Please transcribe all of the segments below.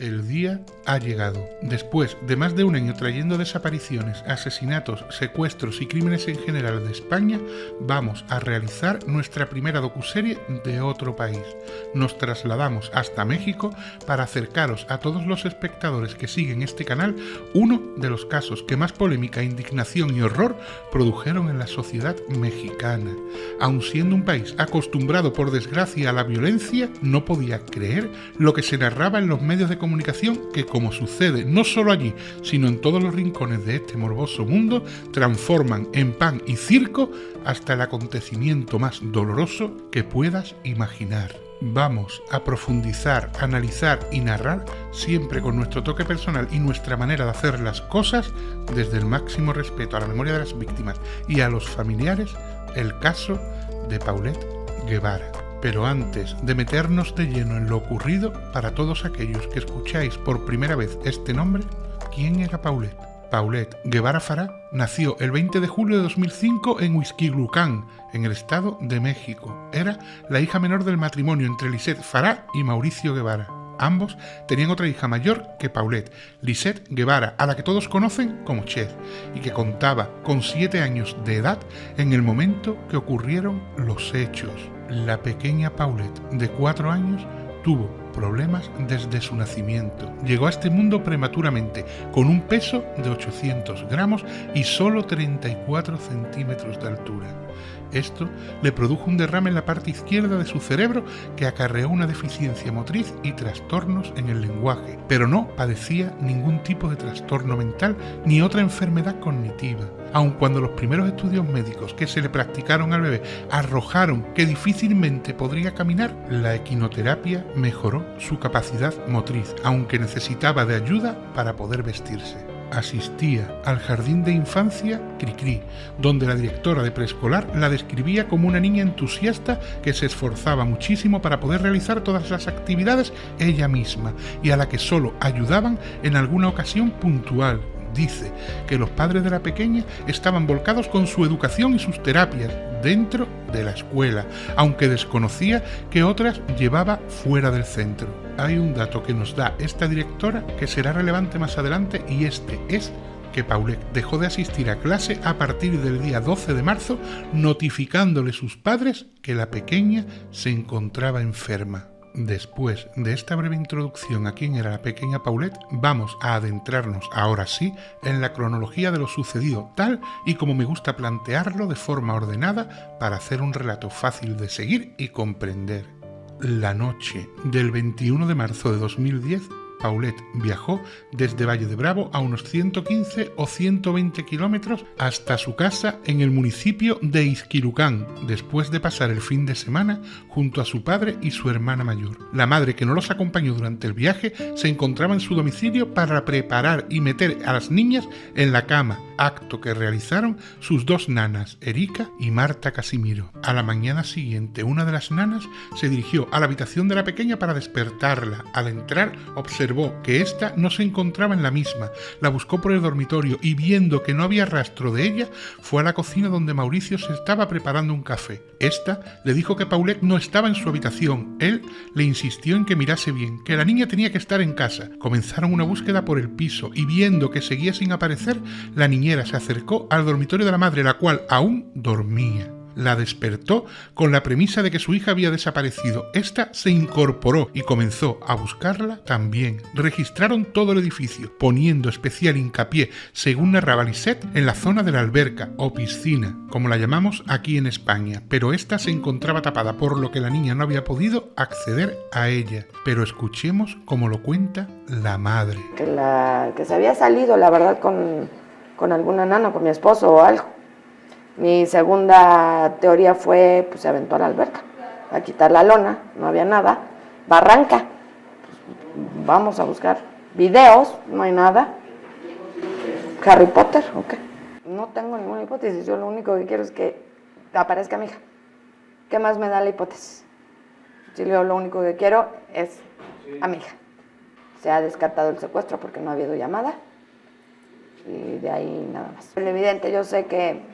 El día ha llegado. Después de más de un año trayendo desapariciones, asesinatos, secuestros y crímenes en general de España, vamos a realizar nuestra primera docuserie de otro país. Nos trasladamos hasta México para acercaros a todos los espectadores que siguen este canal uno de los casos que más polémica, indignación y horror produjeron en la sociedad mexicana. Aun siendo un país acostumbrado por desgracia a la violencia, no podía creer lo que se narraba en los medios de comunicación que, como sucede no solo allí, sino en todos los rincones de este morboso mundo, transforman en pan y circo hasta el acontecimiento más doloroso que puedas imaginar. Vamos a profundizar, analizar y narrar, siempre con nuestro toque personal y nuestra manera de hacer las cosas, desde el máximo respeto a la memoria de las víctimas y a los familiares, el caso de Paulette Guevara. Pero antes de meternos de lleno en lo ocurrido, para todos aquellos que escucháis por primera vez este nombre, ¿quién era Paulette? Paulette Guevara Farah nació el 20 de julio de 2005 en Huixquilucan, en el Estado de México. Era la hija menor del matrimonio entre Lisette Farah y Mauricio Guevara. Ambos tenían otra hija mayor que Paulette, Lisette Guevara, a la que todos conocen como Chez, y que contaba con 7 años de edad en el momento que ocurrieron los hechos. La pequeña Paulette, de 4 años, tuvo problemas desde su nacimiento. Llegó a este mundo prematuramente, con un peso de 800 gramos y solo 34 centímetros de altura. Esto le produjo un derrame en la parte izquierda de su cerebro que acarreó una deficiencia motriz y trastornos en el lenguaje, pero no padecía ningún tipo de trastorno mental ni otra enfermedad cognitiva. Aun cuando los primeros estudios médicos que se le practicaron al bebé arrojaron que difícilmente podría caminar, la equinoterapia mejoró su capacidad motriz, aunque necesitaba de ayuda para poder vestirse. Asistía al jardín de infancia Cricri, donde la directora de preescolar la describía como una niña entusiasta que se esforzaba muchísimo para poder realizar todas las actividades ella misma y a la que solo ayudaban en alguna ocasión puntual. Dice que los padres de la pequeña estaban volcados con su educación y sus terapias dentro de la escuela, aunque desconocía que otras llevaba fuera del centro. Hay un dato que nos da esta directora que será relevante más adelante, y este es que Paulette dejó de asistir a clase a partir del día 12 de marzo, notificándole sus padres que la pequeña se encontraba enferma. Después de esta breve introducción a quién era la pequeña Paulette, vamos a adentrarnos ahora sí en la cronología de lo sucedido, tal y como me gusta plantearlo de forma ordenada para hacer un relato fácil de seguir y comprender. La noche del 21 de marzo de 2010, Paulette viajó desde Valle de Bravo a unos 115 o 120 kilómetros hasta su casa en el municipio de Huixquilucan, después de pasar el fin de semana junto a su padre y su hermana mayor. La madre, que no los acompañó durante el viaje, se encontraba en su domicilio para preparar y meter a las niñas en la cama, acto que realizaron sus 2 nanas, Erika y Marta Casimiro. A la mañana siguiente, una de las nanas se dirigió a la habitación de la pequeña para despertarla. Al entrar, observó que ésta no se encontraba en la misma, la buscó por el dormitorio y, viendo que no había rastro de ella, fue a la cocina donde Mauricio se estaba preparando un café. Esta le dijo que Paulette no estaba en su habitación. Él le insistió en que mirase bien, que la niña tenía que estar en casa. Comenzaron una búsqueda por el piso y, viendo que seguía sin aparecer, la niñera se acercó al dormitorio de la madre, la cual aún dormía. La despertó con la premisa de que su hija había desaparecido. Esta se incorporó y comenzó a buscarla también. Registraron todo el edificio, poniendo especial hincapié, según narraba Lisette, en la zona de la alberca o piscina, como la llamamos aquí en España, pero esta se encontraba tapada, por lo que la niña no había podido acceder a ella. Pero escuchemos cómo lo cuenta la madre. Que se había salido, la verdad, con alguna nana, con mi esposo o algo. Mi segunda teoría fue, pues se aventó a la alberca, a quitar la lona, no había nada, barranca, pues, vamos a buscar videos, no hay nada, Harry Potter, ok. No tengo ninguna hipótesis, yo lo único que quiero es que aparezca mi hija. ¿Qué más me da la hipótesis? Si yo lo único que quiero es a mi hija. Se ha descartado el secuestro porque no ha habido llamada y de ahí nada más. Es evidente, yo sé que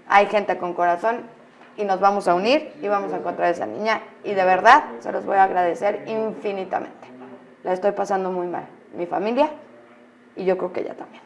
hay gente con corazón y nos vamos a unir y vamos a encontrar a esa niña, y de verdad se los voy a agradecer infinitamente. la estoy pasando muy mal. Mi familia y yo creo que ella también.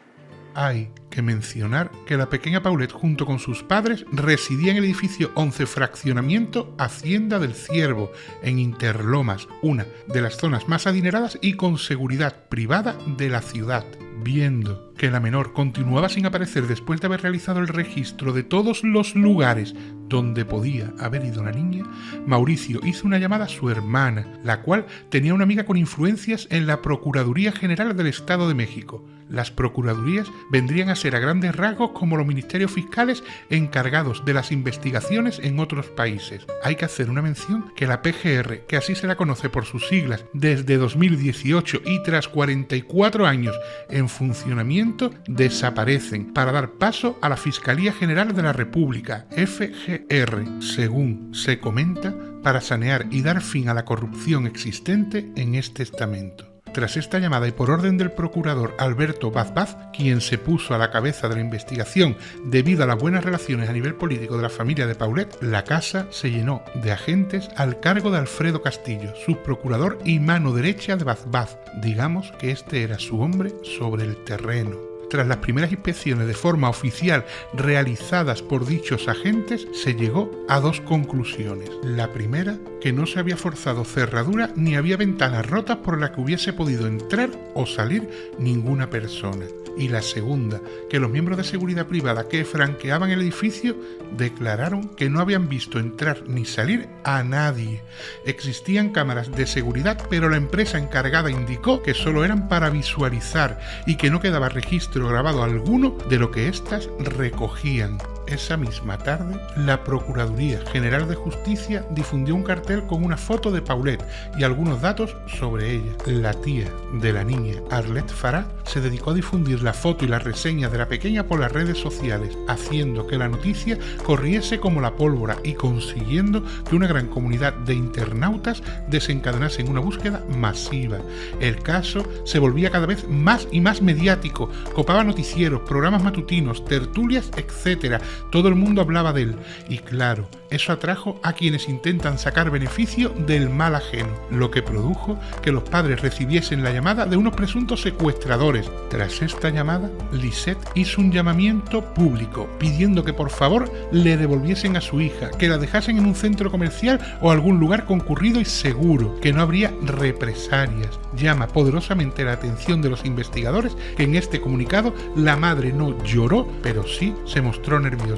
Hay que mencionar que la pequeña Paulette junto con sus padres residía en el edificio 11 Fraccionamiento Hacienda del Ciervo, en Interlomas, una de las zonas más adineradas y con seguridad privada de la ciudad. Viendo que la menor continuaba sin aparecer después de haber realizado el registro de todos los lugares donde podía haber ido la niña, Mauricio hizo una llamada a su hermana, la cual tenía una amiga con influencias en la Procuraduría General del Estado de México. Las procuradurías vendrían a ser a grandes rasgos como los ministerios fiscales encargados de las investigaciones en otros países. Hay que hacer una mención que la PGR, que así se la conoce por sus siglas desde 2018 y tras 44 años en funcionamiento, desaparecen para dar paso a la Fiscalía General de la República, FGR, según se comenta, para sanear y dar fin a la corrupción existente en este estamento. Tras esta llamada y por orden del procurador Alberto Vaz, quien se puso a la cabeza de la investigación debido a las buenas relaciones a nivel político de la familia de Paulette, la casa se llenó de agentes al cargo de Alfredo Castillo, subprocurador y mano derecha de Vaz. Digamos que este era su hombre sobre el terreno. Tras las primeras inspecciones de forma oficial realizadas por dichos agentes, se llegó a dos conclusiones. La primera, que no se había forzado cerradura ni había ventanas rotas por las que hubiese podido entrar o salir ninguna persona. Y la segunda, que los miembros de seguridad privada que franqueaban el edificio declararon que no habían visto entrar ni salir a nadie. Existían cámaras de seguridad, pero la empresa encargada indicó que solo eran para visualizar y que no quedaba registro grabado alguno de lo que éstas recogían. Esa misma tarde, la Procuraduría General de Justicia difundió un cartel con una foto de Paulette y algunos datos sobre ella. La tía de la niña, Arlette Farah, se dedicó a difundir la foto y las reseñas de la pequeña por las redes sociales, haciendo que la noticia corriese como la pólvora y consiguiendo que una gran comunidad de internautas desencadenase en una búsqueda masiva. El caso se volvía cada vez más y más mediático, copaba noticieros, programas matutinos, tertulias, etc. Todo el mundo hablaba de él y claro, eso atrajo a quienes intentan sacar beneficio del mal ajeno, lo que produjo que los padres recibiesen la llamada de unos presuntos secuestradores. Tras esta llamada, Lisette hizo un llamamiento público pidiendo que por favor le devolviesen a su hija, que la dejasen en un centro comercial o algún lugar concurrido y seguro, que no habría represalias. Llama poderosamente la atención de los investigadores que en este comunicado la madre no lloró, pero sí se mostró nerviosa.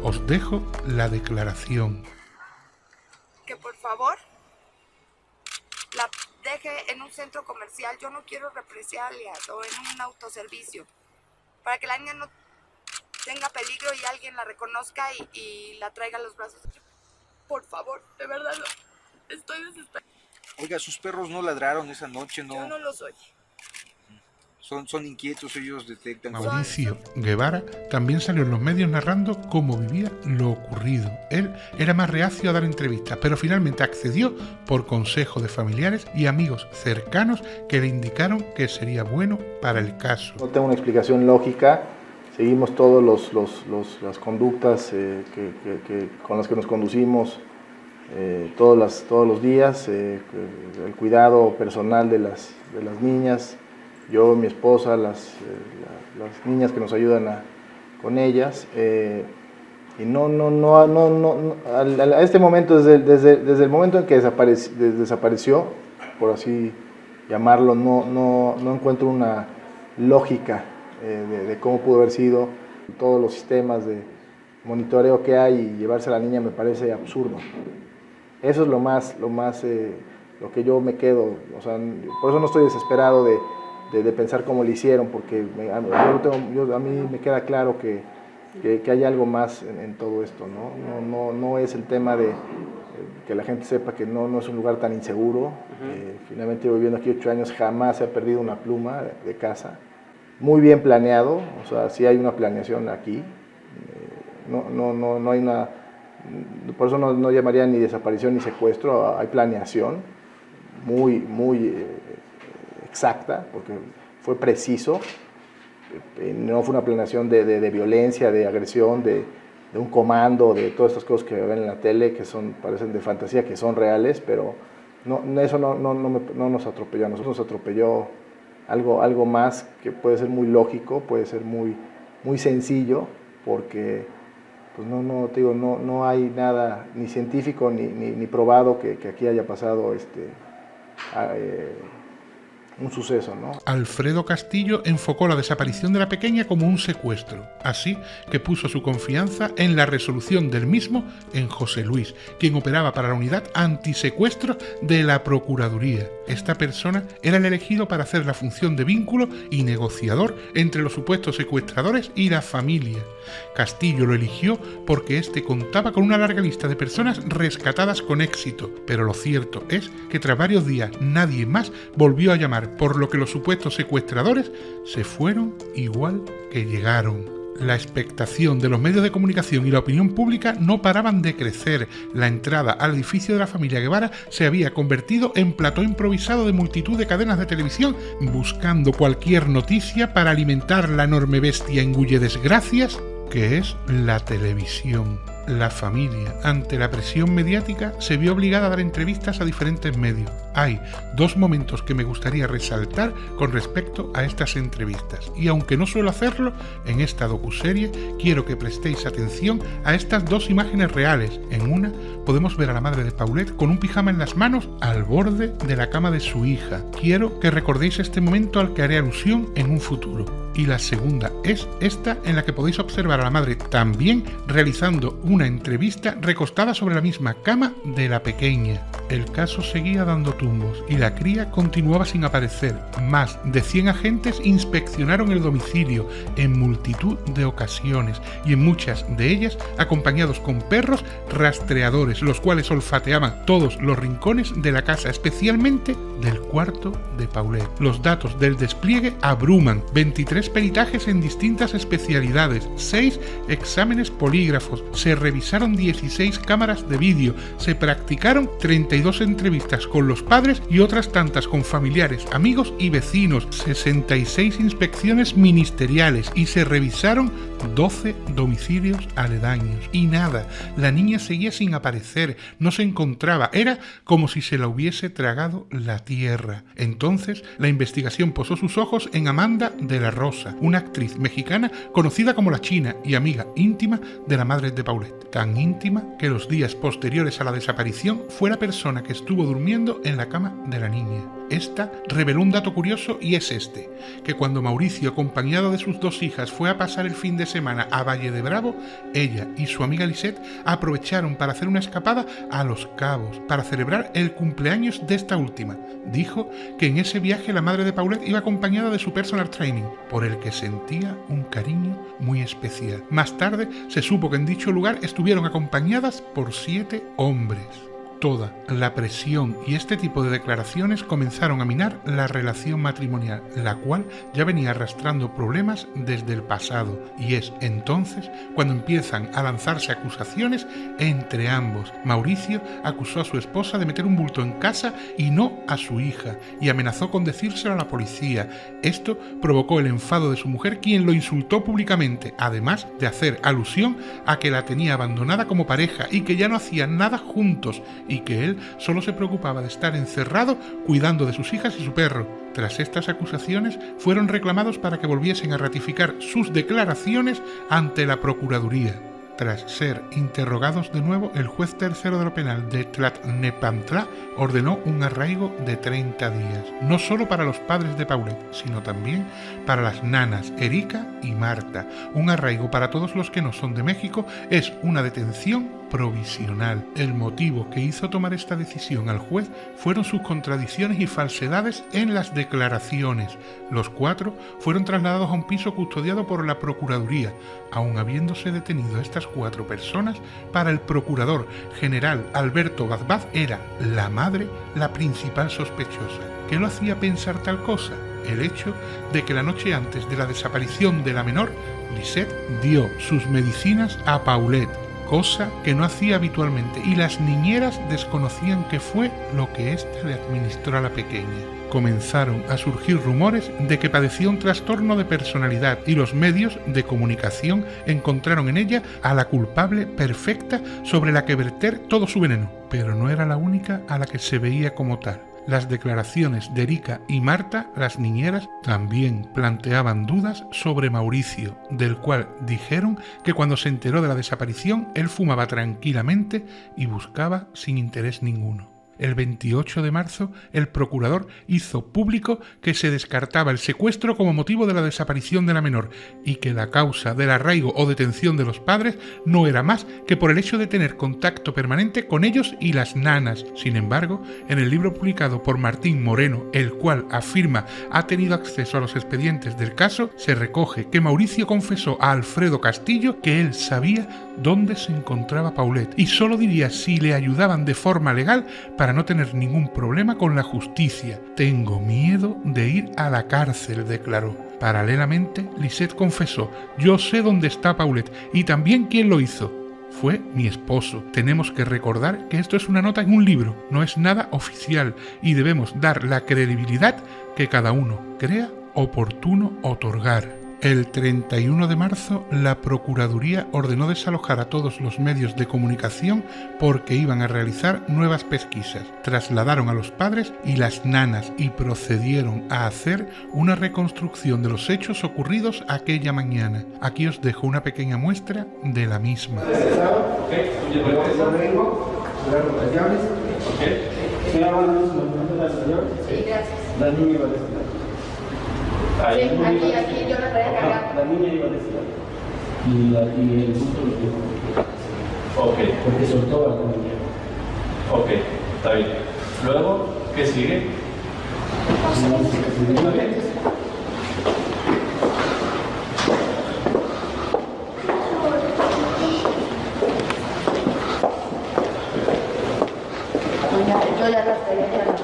Os dejo la declaración. Que por favor la deje en un centro comercial. Yo no quiero represalias o en un autoservicio, para que la niña no tenga peligro y alguien la reconozca y la traiga a los brazos. Por favor, de verdad, estoy desesperada. Oiga, sus perros no ladraron esa noche, ¿no? Yo no los oí. Son inquietos, ellos detectan. Mauricio Guevara también salió en los medios narrando cómo vivía lo ocurrido. Él era más reacio a dar entrevistas, pero finalmente accedió por consejo de familiares y amigos cercanos que le indicaron que sería bueno para el caso. No tengo una explicación lógica, seguimos todas las conductas con las que nos conducimos todos los días, el cuidado personal de las niñas. Yo, mi esposa, las niñas que nos ayudan con ellas, y a este momento, desde el momento en que desapareció, por así llamarlo, no encuentro una lógica de cómo pudo haber sido. Todos los sistemas de monitoreo que hay y llevarse a la niña me parece absurdo. Eso es lo que yo me quedo, o sea, por eso no estoy desesperado de pensar cómo lo hicieron, porque a mí me queda claro que hay algo más en todo esto, ¿no? No es el tema de que la gente sepa que no es un lugar tan inseguro. Finalmente llevo viviendo aquí 8 años, jamás se ha perdido una pluma de casa. Muy bien planeado, o sea, sí hay una planeación aquí. No hay una... Por eso no llamaría ni desaparición ni secuestro, hay planeación muy exacta, porque fue preciso, no fue una planeación de violencia, de agresión, de un comando, de todas estas cosas que ven en la tele, que parecen de fantasía, que son reales, pero eso no nos atropelló a nosotros, nos atropelló algo más que puede ser muy lógico, puede ser muy sencillo, porque pues no hay nada ni científico ni probado que aquí haya pasado un suceso, ¿no? Alfredo Castillo enfocó la desaparición de la pequeña como un secuestro, así que puso su confianza en la resolución del mismo en José Luis, quien operaba para la unidad antisecuestro de la Procuraduría. Esta persona era el elegido para hacer la función de vínculo y negociador entre los supuestos secuestradores y la familia. Castillo lo eligió porque este contaba con una larga lista de personas rescatadas con éxito, pero lo cierto es que tras varios días nadie más volvió a llamar, por lo que los supuestos secuestradores se fueron igual que llegaron. La expectación de los medios de comunicación y la opinión pública no paraban de crecer. La entrada al edificio de la familia Guevara se había convertido en plató improvisado de multitud de cadenas de televisión, buscando cualquier noticia para alimentar la enorme bestia engulle desgracias que es la televisión. La familia, ante la presión mediática, se vio obligada a dar entrevistas a diferentes medios. Hay dos momentos que me gustaría resaltar con respecto a estas entrevistas, y aunque no suelo hacerlo, en esta docuserie quiero que prestéis atención a estas dos imágenes reales. En una podemos ver a la madre de Paulette con un pijama en las manos al borde de la cama de su hija. Quiero que recordéis este momento al que haré alusión en un futuro. Y la segunda es esta, en la que podéis observar a la madre también realizando una entrevista recostada sobre la misma cama de la pequeña. El caso seguía dando tumbos y la cría continuaba sin aparecer. Más de 100 agentes inspeccionaron el domicilio en multitud de ocasiones y en muchas de ellas acompañados con perros rastreadores, los cuales olfateaban todos los rincones de la casa, especialmente del cuarto de Paulette. Los datos del despliegue abruman: 23 peritajes en distintas especialidades, 6 exámenes polígrafos, se revisaron 16 cámaras de vídeo, se practicaron 32 entrevistas con los padres y otras tantas con familiares, amigos y vecinos, 66 inspecciones ministeriales y se revisaron 12 domicilios aledaños. Y nada, la niña seguía sin aparecer, no se encontraba, era como si se la hubiese tragado la tierra. Entonces, la investigación posó sus ojos en Amanda de la Rosa, una actriz mexicana conocida como la China y amiga íntima de la madre de Paulette. Tan íntima que los días posteriores a la desaparición fue la persona que estuvo durmiendo en la cama de la niña. Esta reveló un dato curioso y es este, que cuando Mauricio, acompañado de sus dos hijas, fue a pasar el fin de semana a Valle de Bravo, ella y su amiga Lisette aprovecharon para hacer una escapada a Los Cabos para celebrar el cumpleaños de esta última. Dijo que en ese viaje la madre de Paulette iba acompañada de su personal training, por el que sentía un cariño muy especial. Más tarde se supo que en dicho lugar estuvieron acompañadas por 7 hombres. Toda la presión y este tipo de declaraciones comenzaron a minar la relación matrimonial, la cual ya venía arrastrando problemas desde el pasado, y es entonces cuando empiezan a lanzarse acusaciones entre ambos. Mauricio acusó a su esposa de meter un bulto en casa y no a su hija, y amenazó con decírselo a la policía. Esto provocó el enfado de su mujer, quien lo insultó públicamente, además de hacer alusión a que la tenía abandonada como pareja y que ya no hacían nada juntos, y que él solo se preocupaba de estar encerrado cuidando de sus hijas y su perro. Tras estas acusaciones, fueron reclamados para que volviesen a ratificar sus declaraciones ante la Procuraduría. Tras ser interrogados de nuevo, el juez tercero de lo penal de Tlalnepantla ordenó un arraigo de 30 días, no solo para los padres de Paulette, sino también para las nanas Erika y Marta. Un arraigo para todos los que no son de México es una detención provisional. El motivo que hizo tomar esta decisión al juez fueron sus contradicciones y falsedades en las declaraciones. Los 4 fueron trasladados a un piso custodiado por la Procuraduría. Aun habiéndose detenido a estas 4 personas, para el procurador general Alberto Gazbaz era la madre la principal sospechosa. ¿Qué lo hacía pensar tal cosa? El hecho de que la noche antes de la desaparición de la menor, Lisette dio sus medicinas a Paulette, cosa que no hacía habitualmente, y las niñeras desconocían qué fue lo que ésta le administró a la pequeña. Comenzaron a surgir rumores de que padecía un trastorno de personalidad y los medios de comunicación encontraron en ella a la culpable perfecta sobre la que verter todo su veneno, pero no era la única a la que se veía como tal. Las declaraciones de Erika y Marta, las niñeras, también planteaban dudas sobre Mauricio, del cual dijeron que cuando se enteró de la desaparición él fumaba tranquilamente y buscaba sin interés ninguno. El 28 de marzo, el procurador hizo público que se descartaba el secuestro como motivo de la desaparición de la menor y que la causa del arraigo o detención de los padres no era más que por el hecho de tener contacto permanente con ellos y las nanas. Sin embargo, en el libro publicado por Martín Moreno, el cual afirma ha tenido acceso a los expedientes del caso, se recoge que Mauricio confesó a Alfredo Castillo que él sabía dónde se encontraba Paulette y solo diría si le ayudaban de forma legal para no tener ningún problema con la justicia. Tengo miedo de ir a la cárcel, declaró. Paralelamente, Lisette confesó: yo sé dónde está Paulette y también quién lo hizo. Fue mi esposo. Tenemos que recordar que esto es una nota en un libro, no es nada oficial y debemos dar la credibilidad que cada uno crea oportuno otorgar. El 31 de marzo, la Procuraduría ordenó desalojar a todos los medios de comunicación porque iban a realizar nuevas pesquisas. Trasladaron a los padres y las nanas y procedieron a hacer una reconstrucción de los hechos ocurridos aquella mañana. Aquí os dejo una pequeña muestra de la misma. Sí, aquí yo la traía cargada. La niña iba a decir. Y el gusto lo dijo. Ok. Porque soltó a la niña. Ok, está bien. Luego, ¿qué sigue? Yo ya las traía cargadas.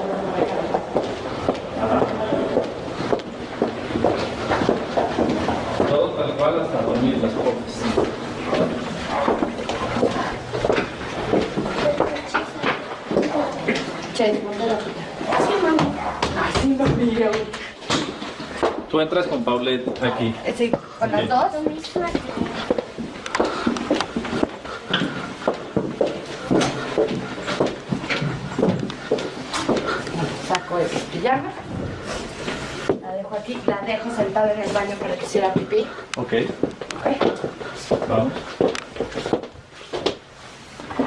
Tal cual hasta dormir las copas. Che, ponte la puta. Así mami. Tú entras con Paulette aquí. Sí, con las dos. Saco el pijama. La dejo aquí, la dejo sentada en el baño para que hiciera pipí. Ok. Ok. Vamos.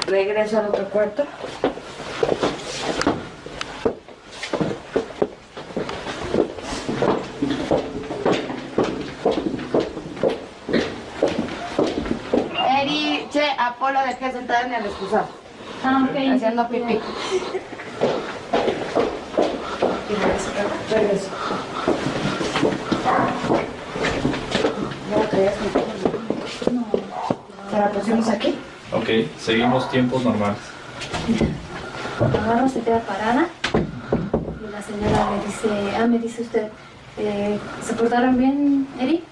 Regreso al otro cuarto. Eri, che, Apolo dejé sentada en el excusado. Ah, ok. Haciendo pipí. Y regreso. ¿No traías mi No. ¿Se la pusimos aquí? Ok, seguimos tiempos normales. Agarro, se queda parada y la señora me dice usted, ¿se portaron bien, Eri?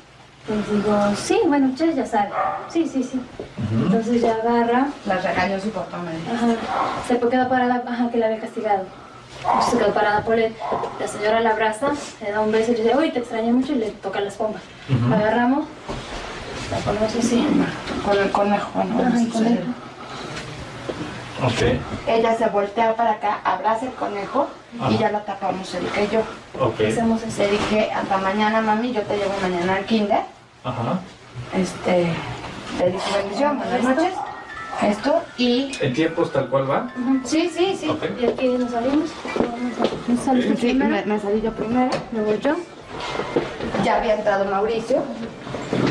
Les digo, sí, bueno, usted ya sabe. Sí. Entonces ya agarra. La regañó su papá, me dijo. Ajá, se queda parada, que la había castigado. Entonces se quedó parada por él. La señora la abraza, le da un beso y le dice, uy, te extrañé mucho, y le toca las pompas. La agarramos, la ponemos así. Con el conejo, bueno. Ajá, el conejo. Ok. Ella se voltea para acá, abraza el conejo y ya lo tapamos, Erika y yo. Ok. Hacemos así. Le dije, hasta mañana, mami, yo te llevo mañana al kinder. Ajá. Le dije bendición, buenas noches. Esto y... ¿En tiempos tal cual va? Sí. Ok. Y aquí nos salimos. Nos salimos Sí, primero. me salí yo primero. Luego yo. Ya había entrado Mauricio.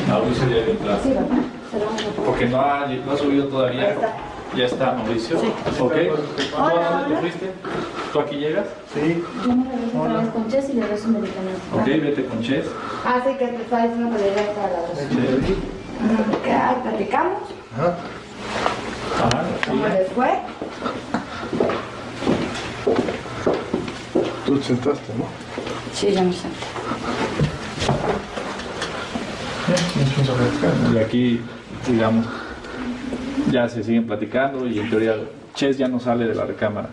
Mauricio ya había entrado. Sí, ¿verdad? Cerramos la puerta. Porque no ha subido todavía. Ahí está. Ya está, Mauricio. Sí. Ok. ¿Tú a dónde te fuiste? ¿Tú aquí llegas? Sí. Yo me regreso otra vez con Jess y le doy su medicamento. Ok, vete con Ches. Ah, sí, que te estaba diciendo que le iba a estar a la dos. Que ahí platicamos. Ajá. Ajá. ¿Cómo les fue? Tú te sentaste, ¿no? Sí, ya me senté. Y aquí, digamos, Ya se siguen platicando y en teoría Ches ya no sale de la recámara.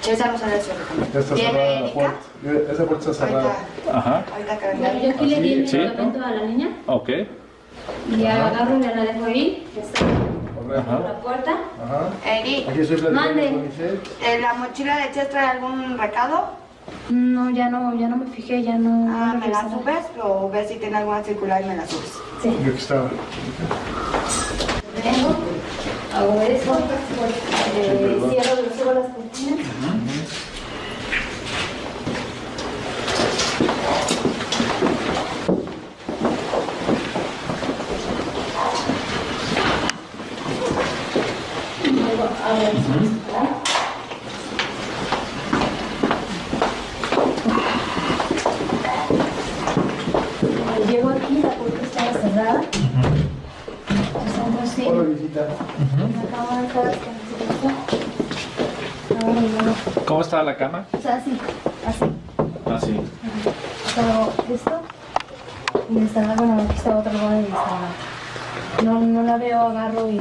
Esa no sale de su recámara. Ya está ¿Viene cerrada la Erika? puerta. Esa puerta está cerrada. Ajá, Ahorita que Bueno, venga. yo aquí le di el ¿Sí? medicamento a la niña ok. y agarro y la dejo ahí, que está Correcto. por la puerta. Ajá. Eri, Aquí estoy platicando Mande. con Michelle. ¿la mochila de Ches trae algún recado? No, ya no me fijé, ya no. Ah, no ¿me la revisé. subes? O ves si tiene alguna circular y me la subes. Sí. Yo aquí estaba. Vengo, hago eso, cierro, subo las cortinas. Luego abro el celular. Cuando llego aquí, la puerta estaba cerrada. Entonces, sí. Hola, visita. La cama estaba descansando. ¿Cómo estaba la cama? O sea, así. Así. Hago esto. Y estaba, bueno, aquí está otra boda y estaba. No la veo, agarro y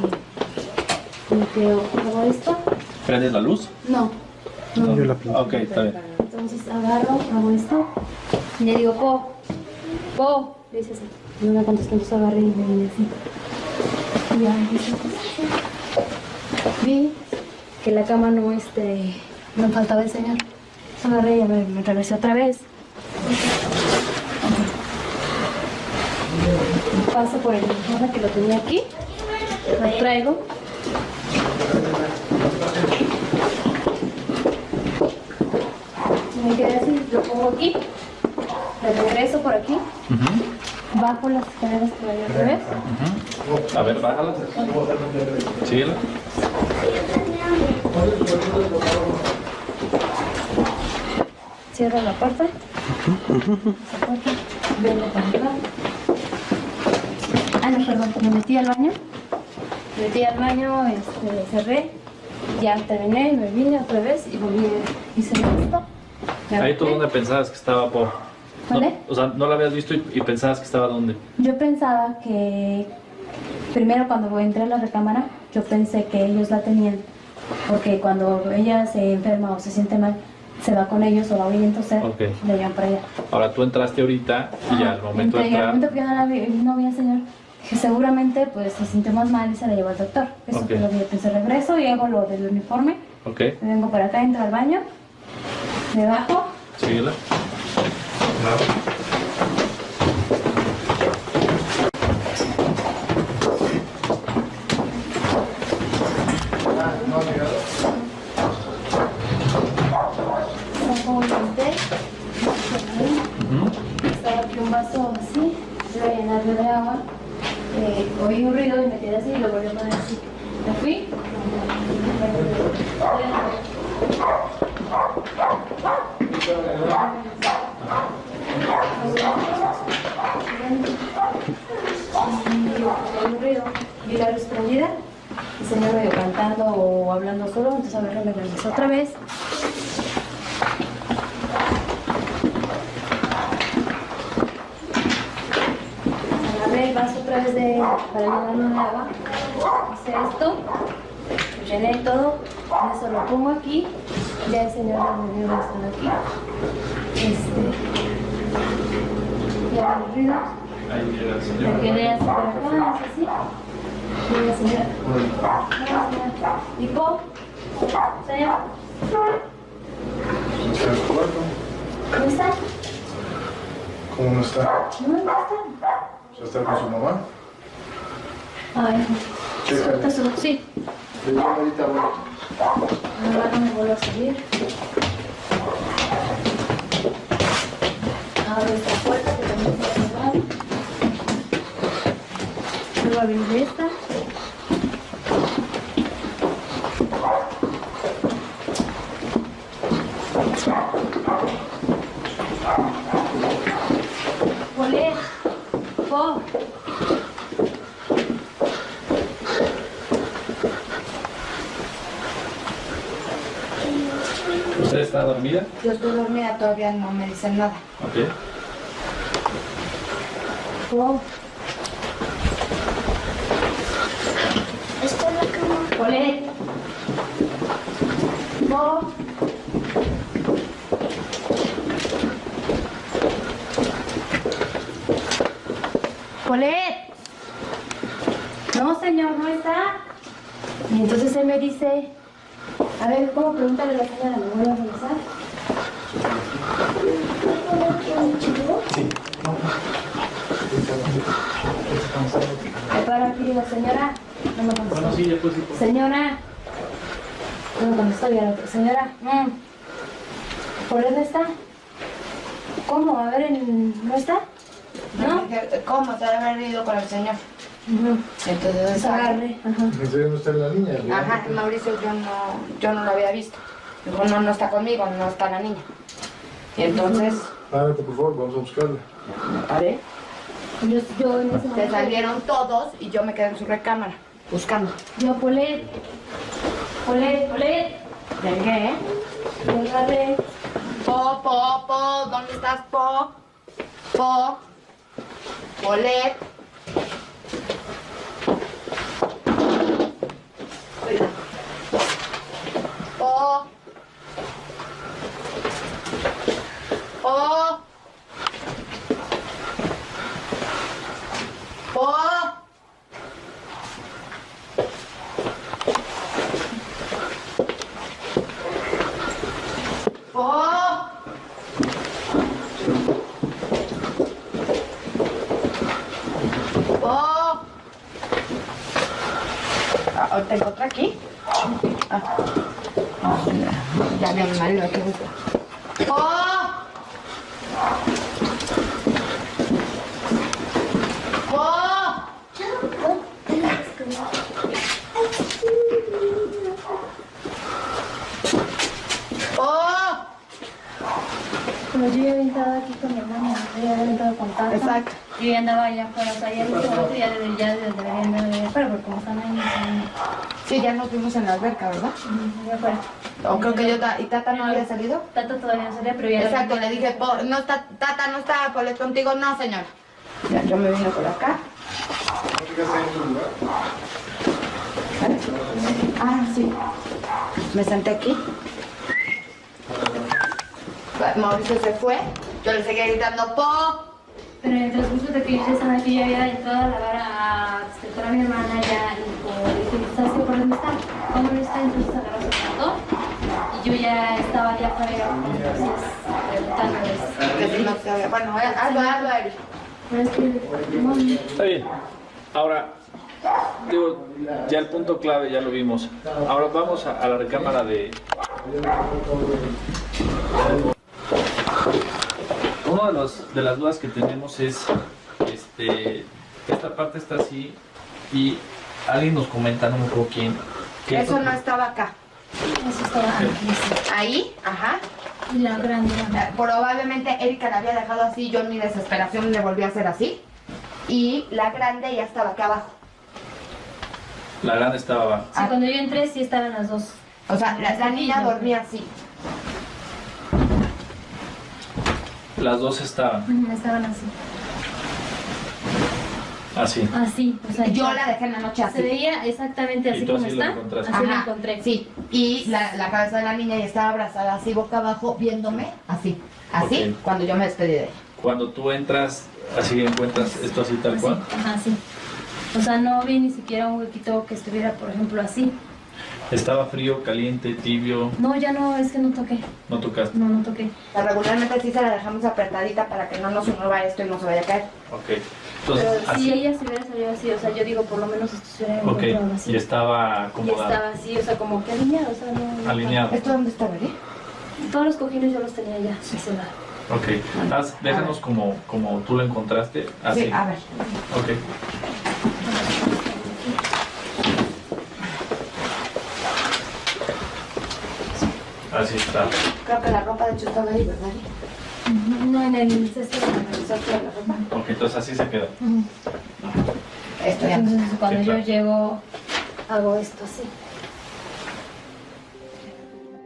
creo, hago esto. ¿Prendes la luz? No. Yo la pinto. Ok, está bien. Entonces agarro, hago esto. Y le digo, Po. Le dice así. No me contestó, entonces agarré y me vine así. Y ya empecé. Vi que la cama no, no faltaba el señor. Agarré y me regresé otra vez. Paso por el uniforme que lo tenía aquí. Lo traigo. Me quedé así, lo pongo aquí. Le regreso por aquí. Bajo las escaleras que vaya otra vez. A ver, bájala. Síguela. Cierro la puerta. Vengo para acá. Ah, no, perdón, me metí al baño. Cerré. Ya terminé, me vine otra vez y volví, hice esto. Me Ahí tú bajé. dónde pensabas que estaba Po. ¿Vale? O sea, no la habías visto y pensabas que estaba dónde. Yo pensaba que primero cuando entré a la recámara, yo pensé que ellos la tenían, porque cuando ella se enferma o se siente mal, se va con ellos o la oyen toser, Ok. la llevan para allá. Ahora tú entraste ahorita y ya al momento de Y al entrar. momento que yo no vi al señor, que seguramente pues se sintió más mal y se la llevó al doctor. Eso Ok. fue lo que yo pensé. Regreso y hago lo del uniforme, Ok, me vengo para acá, entro al baño, me bajo. síguela. Saco un té, estaba aquí un vaso así, iba a llenarlo de agua, oí un ruido y me quedé así y lo volví a poner así. Me fui. Y oí un ruido, vi la luz prendida, el señor medio cantando o hablando solo, entonces a ver, me regresó otra vez. Agarré el vaso otra vez para llenarlo de agua, hice esto, llené todo, eso lo pongo aquí, ya el señor me dio estar aquí. Y hago el ruido, Ahí llega el me señor. quedé así por acá, así. Y la señora, ¿y Po? Señor, ¿cómo está? ¿Cómo no está? No, ¿dónde está? ¿Ya está con su mamá? Ay, Chécale. sí. Le digo ahorita, bueno. Ahora no me vuelvo a subir. Abro esta puerta que también está cerrada. Luego abrir esta. Olé. Po. ¿Usted está dormida? Yo estoy dormida, todavía no me dicen nada. Ok. Po. ¿Está en la cama? Polet. Po. Polet. No, señor, no está. Y entonces él me dice, a ver, ¿cómo? Pregúntale a la señora, ¿me vuelve a regresar? Para aquí la señora, no me contestó. Bueno, sí, ya pues sí. Señora, no me contestó ya la otra. Señora, ¿por dónde está? ¿Cómo? A ver, ¿no está? ¿No? ¿Cómo? Se debe haber ido con el señor. Entonces, Agarre. Ajá. ¿En serio no está la niña? Ajá, Mauricio yo no lo había visto. Dijo, no está conmigo, no está la niña. Y entonces, Párate, por favor, vamos a buscarla. me paré. Yo en ese Se momento. salieron todos y yo me quedé en su recámara, buscando. Yo, Polet. Polet. Llegué, Agarre. Po, ¿dónde estás, Po? Polet. Po. ¿Te encontré aquí? Ya vi a mi marido, qué gusto. Pero yo ya había entrado aquí con mi hermana, yo ya había entrado con Tata. Exacto. Yo ya andaba allá afuera, o sea, ya en este momento ya deberían de allá afuera, porque como están ahí, Sí, ya nos vimos en la alberca, ¿verdad? allá afuera. O creo que yo, ¿y Tata no había salido? Tata todavía no salía, pero ya... Exacto, le dije, no está, Tata no está, Polet contigo, no, señora. Ya, yo me vine por acá. Ah, sí. Me senté aquí. Mauricio se fue, yo le seguía gritando, Po. Pero en el transcurso de que yo ya estaba aquí, yo había entrado a lavar a despertar a mi hermana ya, y como le dije, ¿sabes qué? ¿Por dónde está? ¿Dónde no está? Entonces agarró su motor y yo ya estaba allá afuera, entonces preguntándoles. Que si no se había, bueno, hazlo, Eric. Pero es que, Está bien. Ahora, digo, ya el punto clave ya lo vimos. Ahora vamos a la recámara de... Una de las dudas que tenemos es, esta parte está así y alguien nos comenta, no me acuerdo quién. que Eso no estaba acá. eso estaba aquí. Ahí, ajá. Y la grande. Probablemente Erika la había dejado así, yo en mi desesperación le volví a hacer así. Y la grande ya estaba acá abajo. La grande estaba abajo. Sí, cuando yo entré sí estaban las dos. O sea, la niña dormía así. Las dos estaban Estaban así. así. Así, o sea, Yo la dejé en la noche se así. veía exactamente Y así tú como así la está. encontraste. Así la Ajá, encontré. sí. Y la cabeza de la niña ya estaba abrazada así, boca abajo, viéndome así. Así, Ok. cuando yo me despedí de ella. Cuando tú entras, así encuentras esto así tal Así, cual. ajá, sí. O sea, no vi ni siquiera un huequito que estuviera, por ejemplo, así. Estaba frío, caliente, tibio, No, ya no, es que no toqué. no tocaste. No toqué. O sea, regularmente sí se la dejamos apretadita para que no nos mueva esto y no se vaya a caer. Ok. Entonces, Pero si así. ella se hubiera salido así, o sea, yo digo, por lo menos esto se hubiera Ok. encontrado así. Y estaba Y acomodada. estaba así, o sea, como que alineado, o sea, no... Alineado. ¿Esto dónde está, Beri? Todos los cojines yo los tenía ya, ese lado. Ok. Déjanos como tú lo encontraste. Así. Sí, a ver. Ok. Así está. Creo que la ropa de hecho estaba ahí, ¿verdad? No, en el cesto de la El saco de la ropa. Ok, entonces así se quedó. Esto ya. Entonces, cuando Sí, yo claro. llego, hago esto así.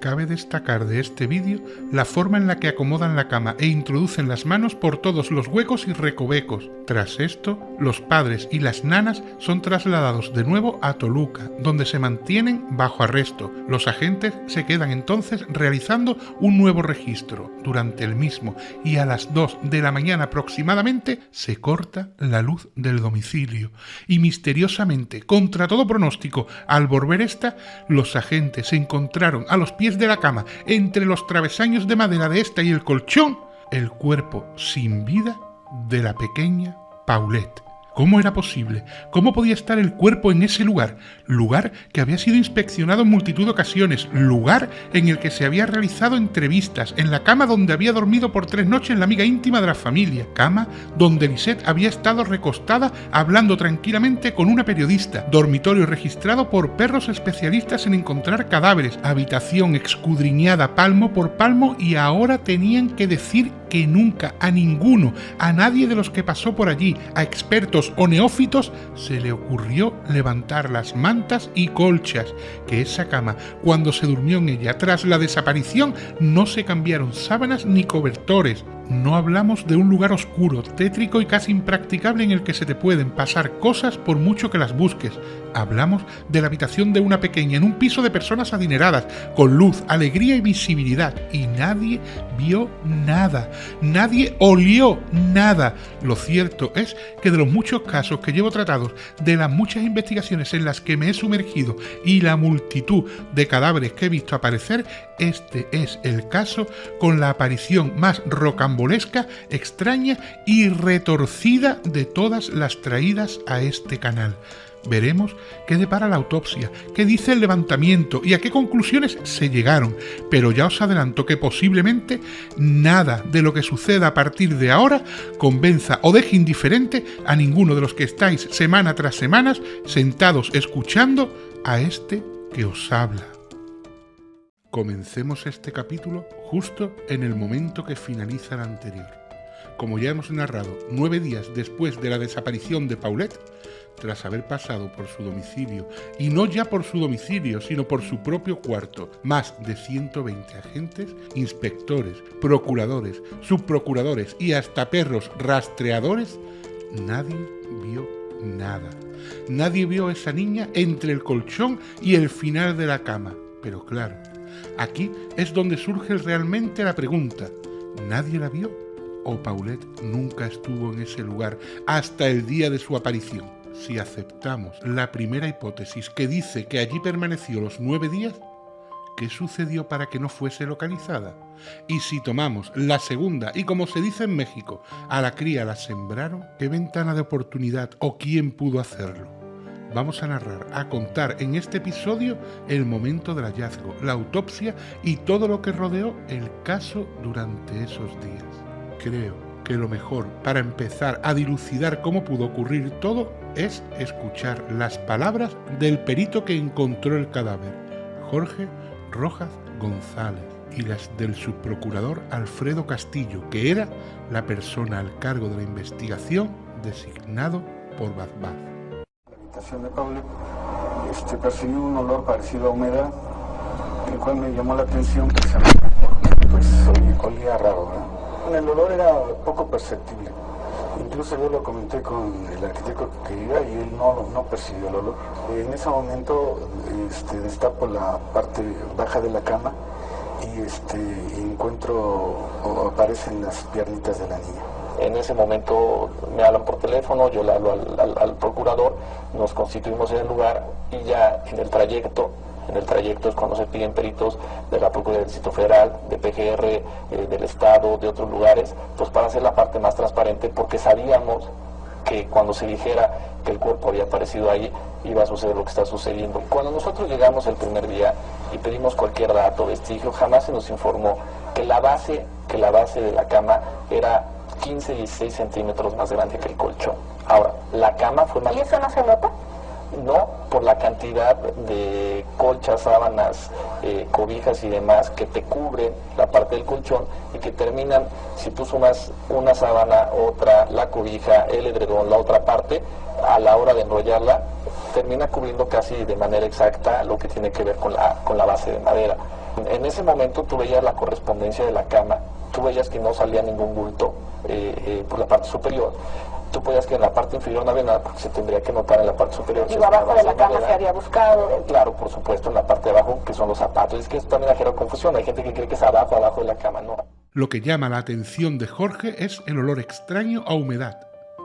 Cabe destacar de este vídeo la forma en la que acomodan la cama e introducen las manos por todos los huecos y recovecos. Tras esto, los padres y las nanas son trasladados de nuevo a Toluca, donde se mantienen bajo arresto. Los agentes se quedan entonces realizando un nuevo registro durante el mismo y a las 2 de la mañana aproximadamente se corta la luz del domicilio y misteriosamente, contra todo pronóstico, al volver esta, los agentes se encontraron a los pies de la cama, entre los travesaños de madera de esta y el colchón, el cuerpo sin vida de la pequeña Paulette. ¿Cómo era posible? ¿Cómo podía estar el cuerpo en ese lugar? Lugar que había sido inspeccionado en multitud de ocasiones, lugar en el que se había realizado entrevistas, en la cama donde había dormido por 3 noches la amiga íntima de la familia, cama donde Lisette había estado recostada hablando tranquilamente con una periodista, dormitorio registrado por perros especialistas en encontrar cadáveres, habitación escudriñada palmo por palmo y ahora tenían que decir que nunca a ninguno, a nadie de los que pasó por allí, a expertos o neófitos, se le ocurrió levantar las mantas y colchas, que esa cama, cuando se durmió en ella tras la desaparición, no se cambiaron sábanas ni cobertores. No hablamos de un lugar oscuro, tétrico y casi impracticable en el que se te pueden pasar cosas por mucho que las busques. Hablamos de la habitación de una pequeña en un piso de personas adineradas, con luz, alegría y visibilidad, y nadie vio nada, nadie olió nada. Lo cierto es que de los muchos casos que llevo tratados, de las muchas investigaciones en las que me he sumergido y la multitud de cadáveres que he visto aparecer, este es el caso con la aparición más rocambolesca, extraña y retorcida de todas las traídas a este canal. Veremos qué depara la autopsia, qué dice el levantamiento y a qué conclusiones se llegaron, pero ya os adelanto que posiblemente nada de lo que suceda a partir de ahora convenza o deje indiferente a ninguno de los que estáis semana tras semana sentados escuchando a este que os habla. Comencemos este capítulo justo en el momento que finaliza el anterior. Como ya hemos narrado, 9 días después de la desaparición de Paulette, tras haber pasado por su domicilio, y no ya por su domicilio, sino por su propio cuarto, más de 120 agentes, inspectores, procuradores, subprocuradores y hasta perros rastreadores, nadie vio nada. Nadie vio a esa niña entre el colchón y el final de la cama. Pero claro, aquí es donde surge realmente la pregunta: ¿nadie la vio? ¿O Paulette nunca estuvo en ese lugar hasta el día de su aparición? Si aceptamos la primera hipótesis que dice que allí permaneció los 9 días, ¿qué sucedió para que no fuese localizada? Y si tomamos la segunda, y como se dice en México, a la cría la sembraron, ¿qué ventana de oportunidad o quién pudo hacerlo? Vamos a narrar, a contar en este episodio el momento del hallazgo, la autopsia y todo lo que rodeó el caso durante esos días. Creo que lo mejor para empezar a dilucidar cómo pudo ocurrir todo es escuchar las palabras del perito que encontró el cadáver, Jorge Rojas González, y las del subprocurador Alfredo Castillo, que era la persona al cargo de la investigación designado por Bazbaz. La habitación de Paulette percibí un olor parecido a humedad, el cual me llamó la atención precisamente porque pues olía raro, ¿verdad? El olor era poco perceptible. Incluso yo lo comenté con el arquitecto que iba y él no percibió el olor. En ese momento destapo la parte baja de la cama y encuentro o aparecen las piernitas de la niña. En ese momento me hablan por teléfono, yo le hablo al procurador, nos constituimos en el lugar y ya en el trayecto es cuando se piden peritos de la Procuraduría del Distrito Federal, de PGR, del Estado, de otros lugares, pues para hacer la parte más transparente, porque sabíamos que cuando se dijera que el cuerpo había aparecido ahí, iba a suceder lo que está sucediendo. Cuando nosotros llegamos el primer día y pedimos cualquier dato, vestigio, jamás se nos informó que la base de la cama era 15-16 centímetros más grande que el colchón. Ahora, la cama fue más... ¿Y eso no se nota? No, por la cantidad de colchas, sábanas, cobijas y demás que te cubren la parte del colchón y que terminan, si tú sumas una sábana, otra, la cobija, el edredón, la otra parte, a la hora de enrollarla, termina cubriendo casi de manera exacta lo que tiene que ver con la base de madera. En ese momento tú veías la correspondencia de la cama, tú veías que no salía ningún bulto por la parte superior. Tú podías que en la parte inferior no había nada porque se tendría que notar en la parte superior. Y abajo de la cama se había buscado. Claro, por supuesto, en la parte de abajo, que son los zapatos. Es que esto también ha generado confusión. Hay gente que cree que es abajo de la cama, no. Lo que llama la atención de Jorge es el olor extraño a humedad.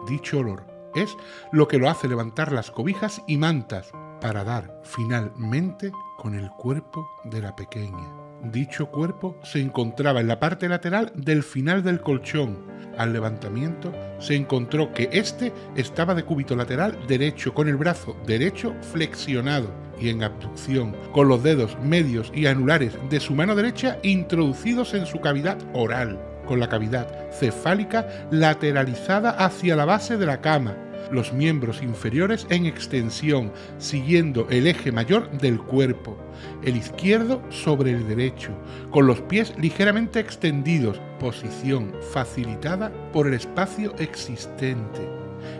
Dicho olor es lo que lo hace levantar las cobijas y mantas para dar finalmente con el cuerpo de la pequeña. Dicho cuerpo se encontraba en la parte lateral del final del colchón. Al levantamiento se encontró que éste estaba de cúbito lateral derecho, con el brazo derecho flexionado y en abducción, con los dedos medios y anulares de su mano derecha introducidos en su cavidad oral, con la cavidad cefálica lateralizada hacia la base de la cama, los miembros inferiores en extensión, siguiendo el eje mayor del cuerpo, el izquierdo sobre el derecho, con los pies ligeramente extendidos, posición facilitada por el espacio existente.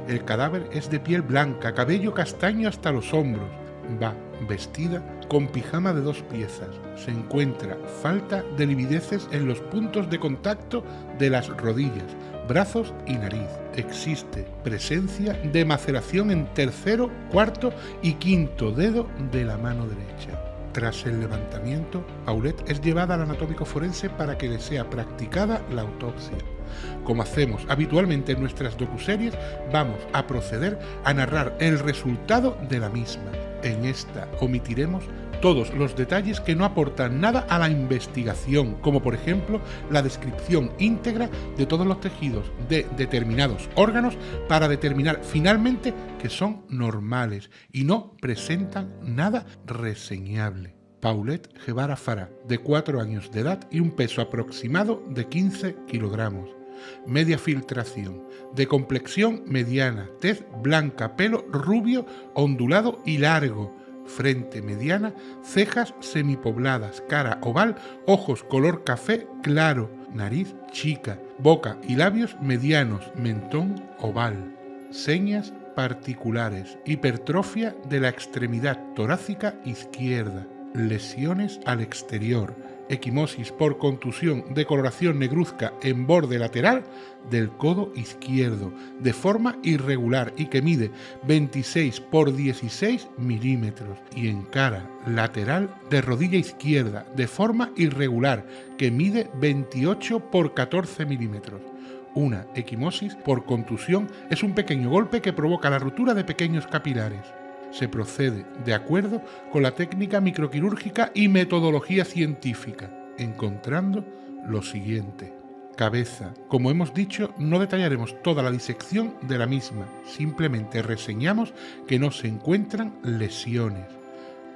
El cadáver es de piel blanca, cabello castaño hasta los hombros. Va vestida con pijama de 2 piezas. Se encuentra falta de livideces en los puntos de contacto de las rodillas, brazos y nariz. Existe presencia de maceración en tercero, cuarto y quinto dedo de la mano derecha. Tras el levantamiento, Paulette es llevada al anatómico forense para que le sea practicada la autopsia. Como hacemos habitualmente en nuestras docuseries, vamos a proceder a narrar el resultado de la misma. En esta omitiremos todos los detalles que no aportan nada a la investigación, como por ejemplo la descripción íntegra de todos los tejidos de determinados órganos para determinar finalmente que son normales y no presentan nada reseñable. Paulette Guevara Farah, de 4 años de edad y un peso aproximado de 15 kilogramos. Media filtración, de complexión mediana, tez blanca, pelo rubio, ondulado y largo, frente mediana, cejas semipobladas, cara oval, ojos color café claro, nariz chica, boca y labios medianos, mentón oval. Señas particulares, hipertrofia de la extremidad torácica izquierda, lesiones al exterior, equimosis por contusión de coloración negruzca en borde lateral del codo izquierdo, de forma irregular y que mide 26 por 16 milímetros, y en cara lateral de rodilla izquierda, de forma irregular, que mide 28 por 14 milímetros. Una equimosis por contusión es un pequeño golpe que provoca la ruptura de pequeños capilares. Se procede de acuerdo con la técnica microquirúrgica y metodología científica, encontrando lo siguiente. Cabeza. Como hemos dicho, no detallaremos toda la disección de la misma, simplemente reseñamos que no se encuentran lesiones.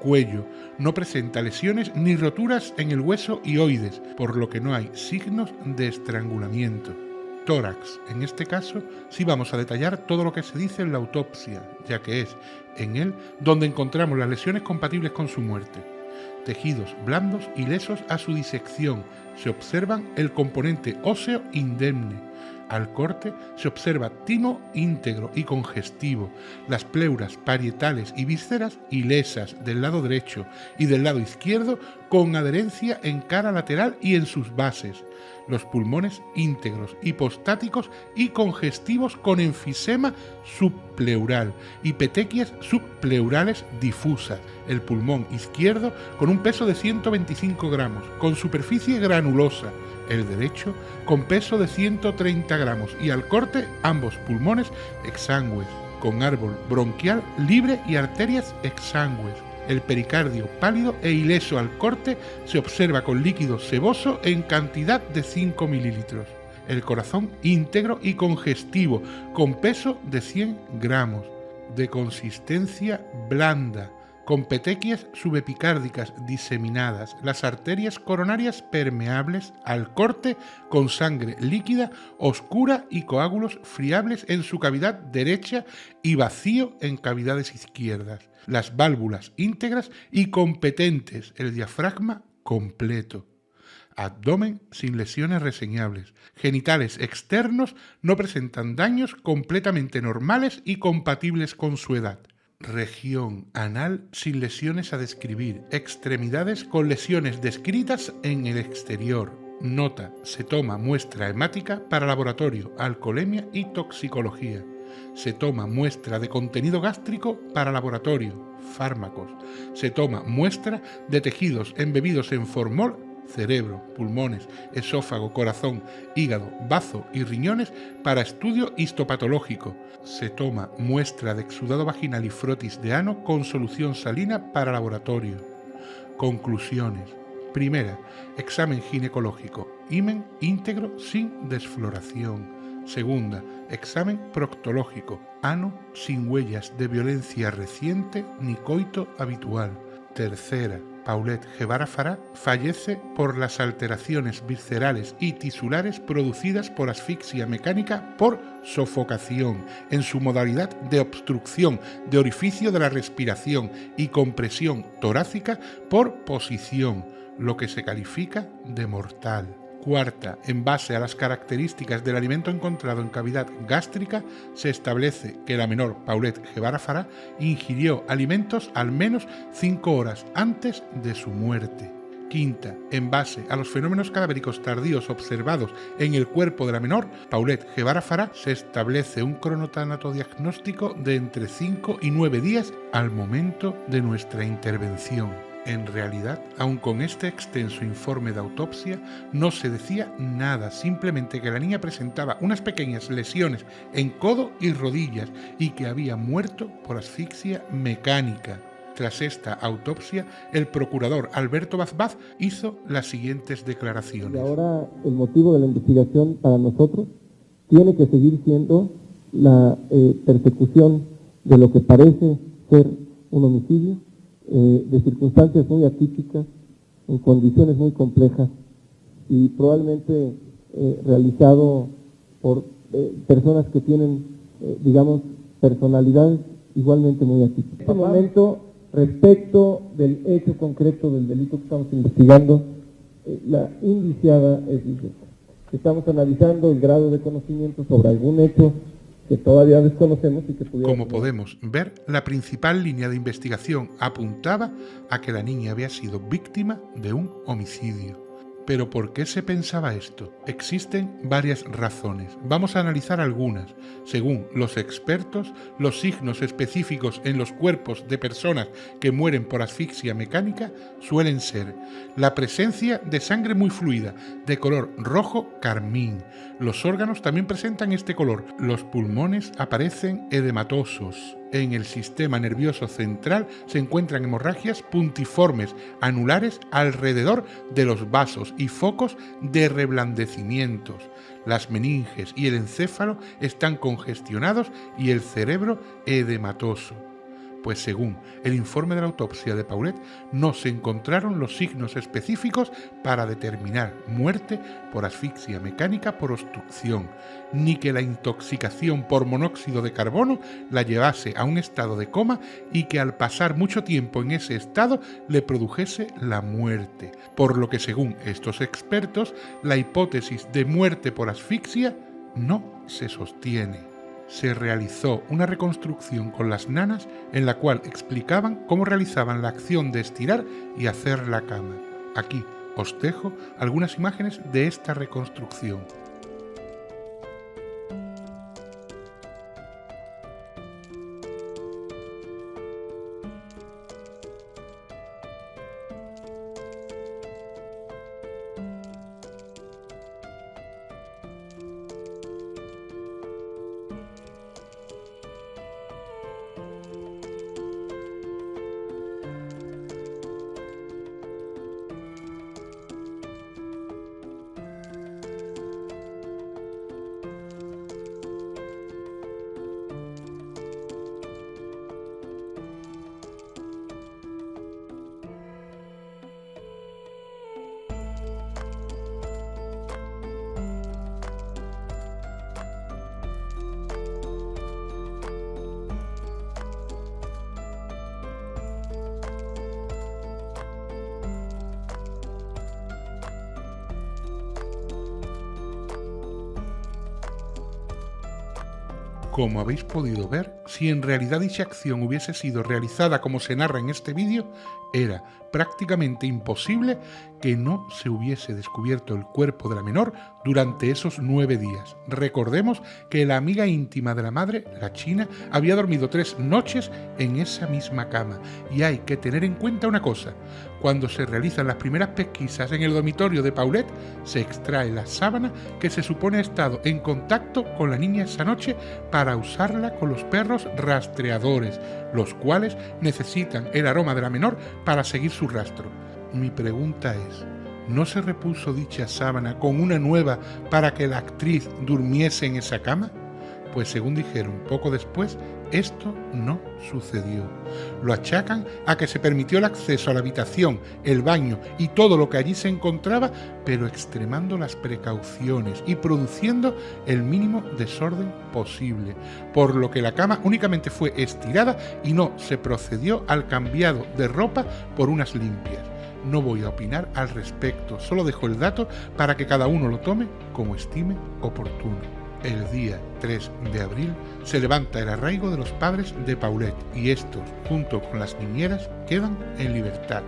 Cuello. No presenta lesiones ni roturas en el hueso hioides, por lo que no hay signos de estrangulamiento. Tórax. En este caso, sí vamos a detallar todo lo que se dice en la autopsia, ya que es en él donde encontramos las lesiones compatibles con su muerte. Tejidos blandos y lesos a su disección. Se observan el componente óseo indemne. Al corte se observa timo íntegro y congestivo, las pleuras parietales y vísceras ilesas del lado derecho y del lado izquierdo con adherencia en cara lateral y en sus bases, los pulmones íntegros, hipostáticos y congestivos con enfisema subpleural y petequias subpleurales difusas, el pulmón izquierdo con un peso de 125 gramos, con superficie granulosa, el derecho con peso de 130 gramos y al corte ambos pulmones exangües, con árbol bronquial libre y arterias exangües. El pericardio pálido e ileso al corte se observa con líquido seboso en cantidad de 5 mililitros. El corazón íntegro y congestivo, con peso de 100 gramos, de consistencia blanda, con petequias subepicárdicas diseminadas, las arterias coronarias permeables, al corte con sangre líquida, oscura y coágulos friables en su cavidad derecha y vacío en cavidades izquierdas, las válvulas íntegras y competentes, el diafragma completo. Abdomen sin lesiones reseñables. Genitales externos no presentan daños, completamente normales y compatibles con su edad. Región anal sin lesiones a describir. Extremidades con lesiones descritas en el exterior. Nota: se toma muestra hemática para laboratorio, alcoholemia y toxicología. Se toma muestra de contenido gástrico para laboratorio, fármacos. Se toma muestra de tejidos embebidos en formol, cerebro, pulmones, esófago, corazón, hígado, bazo y riñones para estudio histopatológico. Se toma muestra de exudado vaginal y frotis de ano con solución salina para laboratorio. Conclusiones. Primera, examen ginecológico, himen íntegro sin desfloración. Segunda, examen proctológico, ano sin huellas de violencia reciente ni coito habitual. Tercera, Paulette Guevara Farah fallece por las alteraciones viscerales y tisulares producidas por asfixia mecánica por sofocación, en su modalidad de obstrucción de orificio de la respiración y compresión torácica por posición, lo que se califica de mortal. Cuarta, en base a las características del alimento encontrado en cavidad gástrica, se establece que la menor Paulette Guevara Farah ingirió alimentos al menos 5 horas antes de su muerte. Quinta, en base a los fenómenos cadavéricos tardíos observados en el cuerpo de la menor Paulette Guevara Farah, se establece un cronotánato diagnóstico de entre 5 y 9 días al momento de nuestra intervención. En realidad, aun con este extenso informe de autopsia, no se decía nada, simplemente que la niña presentaba unas pequeñas lesiones en codo y rodillas y que había muerto por asfixia mecánica. Tras esta autopsia, el procurador Alberto Bazbaz hizo las siguientes declaraciones. Y ahora el motivo de la investigación para nosotros tiene que seguir siendo la persecución de lo que parece ser un homicidio, de circunstancias muy atípicas, en condiciones muy complejas y probablemente realizado por personas que tienen, digamos, personalidades igualmente muy atípicas. En este momento, respecto del hecho concreto del delito que estamos investigando, la indiciada es Lisbeth. Estamos analizando el grado de conocimiento sobre algún hecho que todavía desconocemos y que pudiera... Como podemos ver, la principal línea de investigación apuntaba a que la niña había sido víctima de un homicidio. ¿Pero por qué se pensaba esto? Existen varias razones. Vamos a analizar algunas. Según los expertos, los signos específicos en los cuerpos de personas que mueren por asfixia mecánica suelen ser la presencia de sangre muy fluida, de color rojo carmín. Los órganos también presentan este color. Los pulmones aparecen edematosos. En el sistema nervioso central se encuentran hemorragias puntiformes, anulares alrededor de los vasos y focos de reblandecimientos. Las meninges y el encéfalo están congestionados y el cerebro edematoso. Pues según el informe de la autopsia de Paulette, no se encontraron los signos específicos para determinar muerte por asfixia mecánica por obstrucción, ni que la intoxicación por monóxido de carbono la llevase a un estado de coma y que al pasar mucho tiempo en ese estado le produjese la muerte. Por lo que según estos expertos, la hipótesis de muerte por asfixia no se sostiene. Se realizó una reconstrucción con las nanas en la cual explicaban cómo realizaban la acción de estirar y hacer la cama. Aquí os dejo algunas imágenes de esta reconstrucción. Como habéis podido ver, si en realidad dicha acción hubiese sido realizada como se narra en este vídeo, era prácticamente imposible que no se hubiese descubierto el cuerpo de la menor durante esos 9 días. Recordemos que la amiga íntima de la madre, la china, había dormido 3 noches en esa misma cama. Y hay que tener en cuenta una cosa: cuando se realizan las primeras pesquisas en el dormitorio de Paulette, se extrae la sábana que se supone ha estado en contacto con la niña esa noche para usarla con los perros rastreadores, los cuales necesitan el aroma de la menor para seguir su rastro. Mi pregunta es, ¿no se repuso dicha sábana con una nueva para que la actriz durmiese en esa cama? Pues según dijeron poco después, esto no sucedió. Lo achacan a que se permitió el acceso a la habitación, el baño y todo lo que allí se encontraba, pero extremando las precauciones y produciendo el mínimo desorden posible, por lo que la cama únicamente fue estirada y no se procedió al cambiado de ropa por unas limpias. No voy a opinar al respecto, solo dejo el dato para que cada uno lo tome como estime oportuno. El día 3 de abril se levanta el arraigo de los padres de Paulette y estos, junto con las niñeras, quedan en libertad,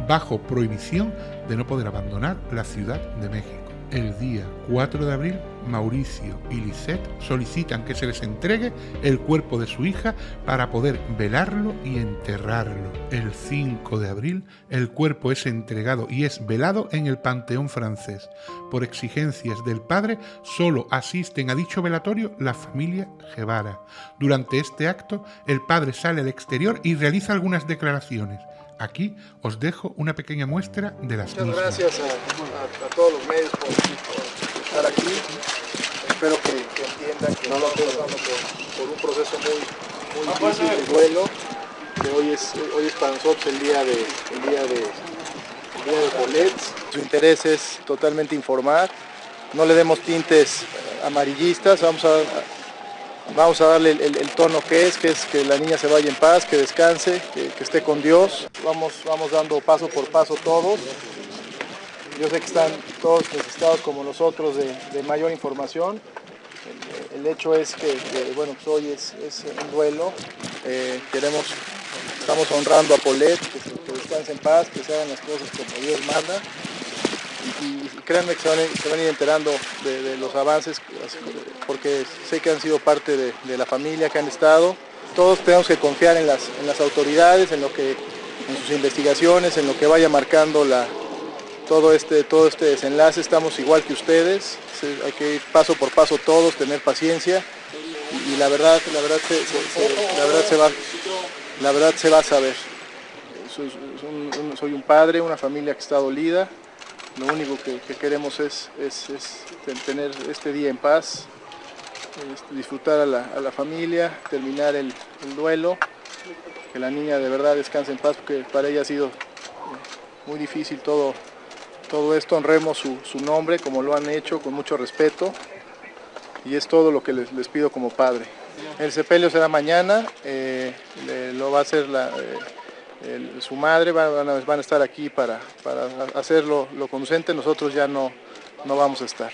bajo prohibición de no poder abandonar la Ciudad de México. El día 4 de abril, Mauricio y Lisette solicitan que se les entregue el cuerpo de su hija para poder velarlo y enterrarlo. El 5 de abril, el cuerpo es entregado y es velado en el Panteón francés. Por exigencias del padre, solo asisten a dicho velatorio la familia Guevara. Durante este acto, el padre sale al exterior y realiza algunas declaraciones. Aquí os dejo una pequeña muestra de las mismas. Muchas gracias a todos los medios por estar aquí. Espero que entiendan que no pasamos por un proceso muy difícil de duelo, que hoy es para nosotros el día de Paulette. Su interés es totalmente informar, no le demos tintes amarillistas, vamos a darle el tono que es que la niña se vaya en paz, que descanse, que esté con Dios. Vamos dando paso por paso todos. Yo sé que están todos necesitados como nosotros de mayor información. El hecho es que bueno, pues hoy es un duelo. Estamos honrando a Paulette, que descanse en paz, que se hagan las cosas como Dios manda. Y créanme que se van a ir enterando de los avances, porque sé que han sido parte de la familia, que han estado. Todos tenemos que confiar en las autoridades, en sus investigaciones, en lo que vaya marcando todo este desenlace. Estamos igual que ustedes, hay que ir paso por paso todos, tener paciencia y la verdad se va a saber. Soy un padre, una familia que está dolida. Lo único que queremos es tener este día en paz, disfrutar a la familia, terminar el duelo, que la niña de verdad descanse en paz, porque para ella ha sido muy difícil todo esto. Honremos su nombre como lo han hecho, con mucho respeto, y es todo lo que les pido como padre. El sepelio será mañana, lo va a hacer su madre, van a estar aquí para hacerlo lo conducente. Nosotros ya no vamos a estar.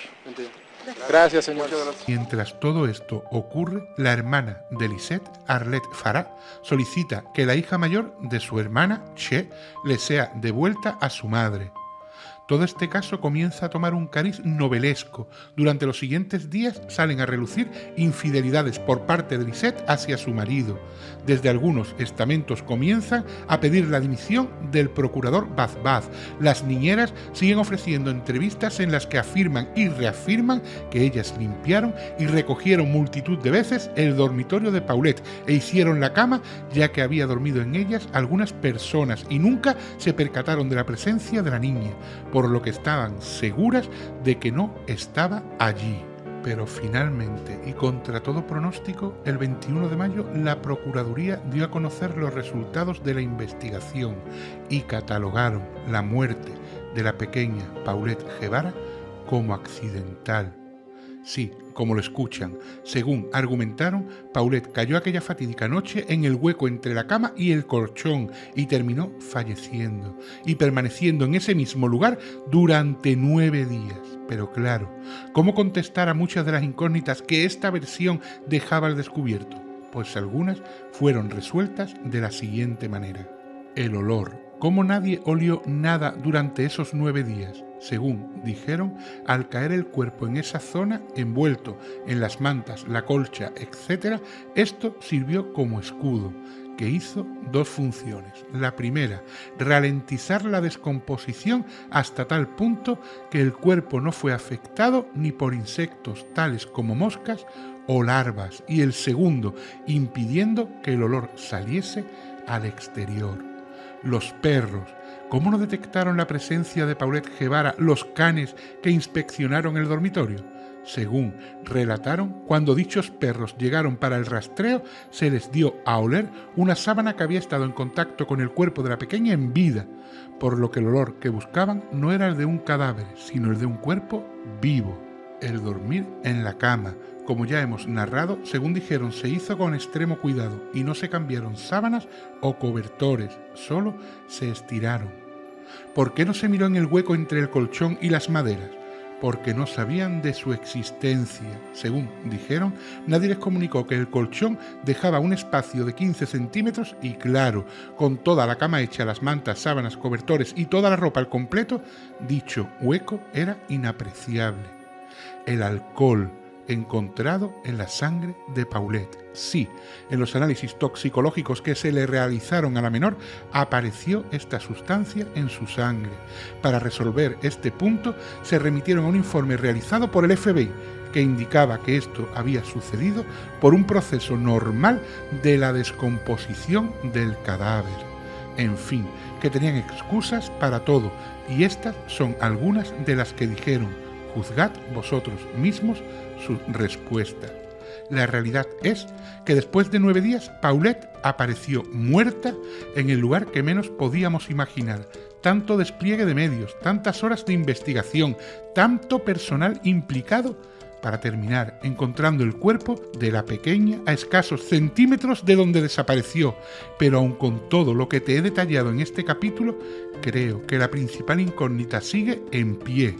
Gracias, señor. Mientras todo esto ocurre, la hermana de Lisette, Arlette Farah, solicita que la hija mayor de su hermana, Che, le sea devuelta a su madre. Todo este caso comienza a tomar un cariz novelesco. Durante los siguientes días salen a relucir infidelidades por parte de Lisette hacia su marido. Desde algunos estamentos comienzan a pedir la dimisión del procurador Bazbaz. Las niñeras siguen ofreciendo entrevistas en las que afirman y reafirman que ellas limpiaron y recogieron multitud de veces el dormitorio de Paulette e hicieron la cama, ya que había dormido en ellas algunas personas y nunca se percataron de la presencia de la niña, por lo que estaban seguras de que no estaba allí. Pero finalmente, y contra todo pronóstico, el 21 de mayo la Procuraduría dio a conocer los resultados de la investigación y catalogaron la muerte de la pequeña Paulette Guevara como accidental. Sí, como lo escuchan. Según argumentaron, Paulette cayó aquella fatídica noche en el hueco entre la cama y el colchón y terminó falleciendo y permaneciendo en ese mismo lugar durante 9 días. Pero claro, ¿cómo contestar a muchas de las incógnitas que esta versión dejaba al descubierto? Pues algunas fueron resueltas de la siguiente manera. El olor. ¿Cómo nadie olió nada durante esos 9 días? Según dijeron, al caer el cuerpo en esa zona, envuelto en las mantas, la colcha, etc., esto sirvió como escudo, que hizo 2 funciones. La primera, ralentizar la descomposición hasta tal punto que el cuerpo no fue afectado ni por insectos tales como moscas o larvas, y el segundo, impidiendo que el olor saliese al exterior. Los perros. ¿Cómo no detectaron la presencia de Paulette Guevara los canes que inspeccionaron el dormitorio? Según relataron, cuando dichos perros llegaron para el rastreo, se les dio a oler una sábana que había estado en contacto con el cuerpo de la pequeña en vida, por lo que el olor que buscaban no era el de un cadáver, sino el de un cuerpo vivo. El dormir en la cama. Como ya hemos narrado, según dijeron, se hizo con extremo cuidado y no se cambiaron sábanas o cobertores, solo se estiraron. ¿Por qué no se miró en el hueco entre el colchón y las maderas? Porque no sabían de su existencia. Según dijeron, nadie les comunicó que el colchón dejaba un espacio de 15 centímetros y claro, con toda la cama hecha, las mantas, sábanas, cobertores y toda la ropa al completo, dicho hueco era inapreciable. El alcohol encontrado en la sangre de Paulette. Sí, en los análisis toxicológicos que se le realizaron a la menor, apareció esta sustancia en su sangre. Para resolver este punto, se remitieron a un informe realizado por el FBI, que indicaba que esto había sucedido por un proceso normal de la descomposición del cadáver. En fin, que tenían excusas para todo, y estas son algunas de las que dijeron. Juzgad vosotros mismos su respuesta. La realidad es que después de 9 días, Paulette apareció muerta en el lugar que menos podíamos imaginar. Tanto despliegue de medios, tantas horas de investigación, tanto personal implicado para terminar encontrando el cuerpo de la pequeña a escasos centímetros de donde desapareció. Pero aun con todo lo que te he detallado en este capítulo, creo que la principal incógnita sigue en pie.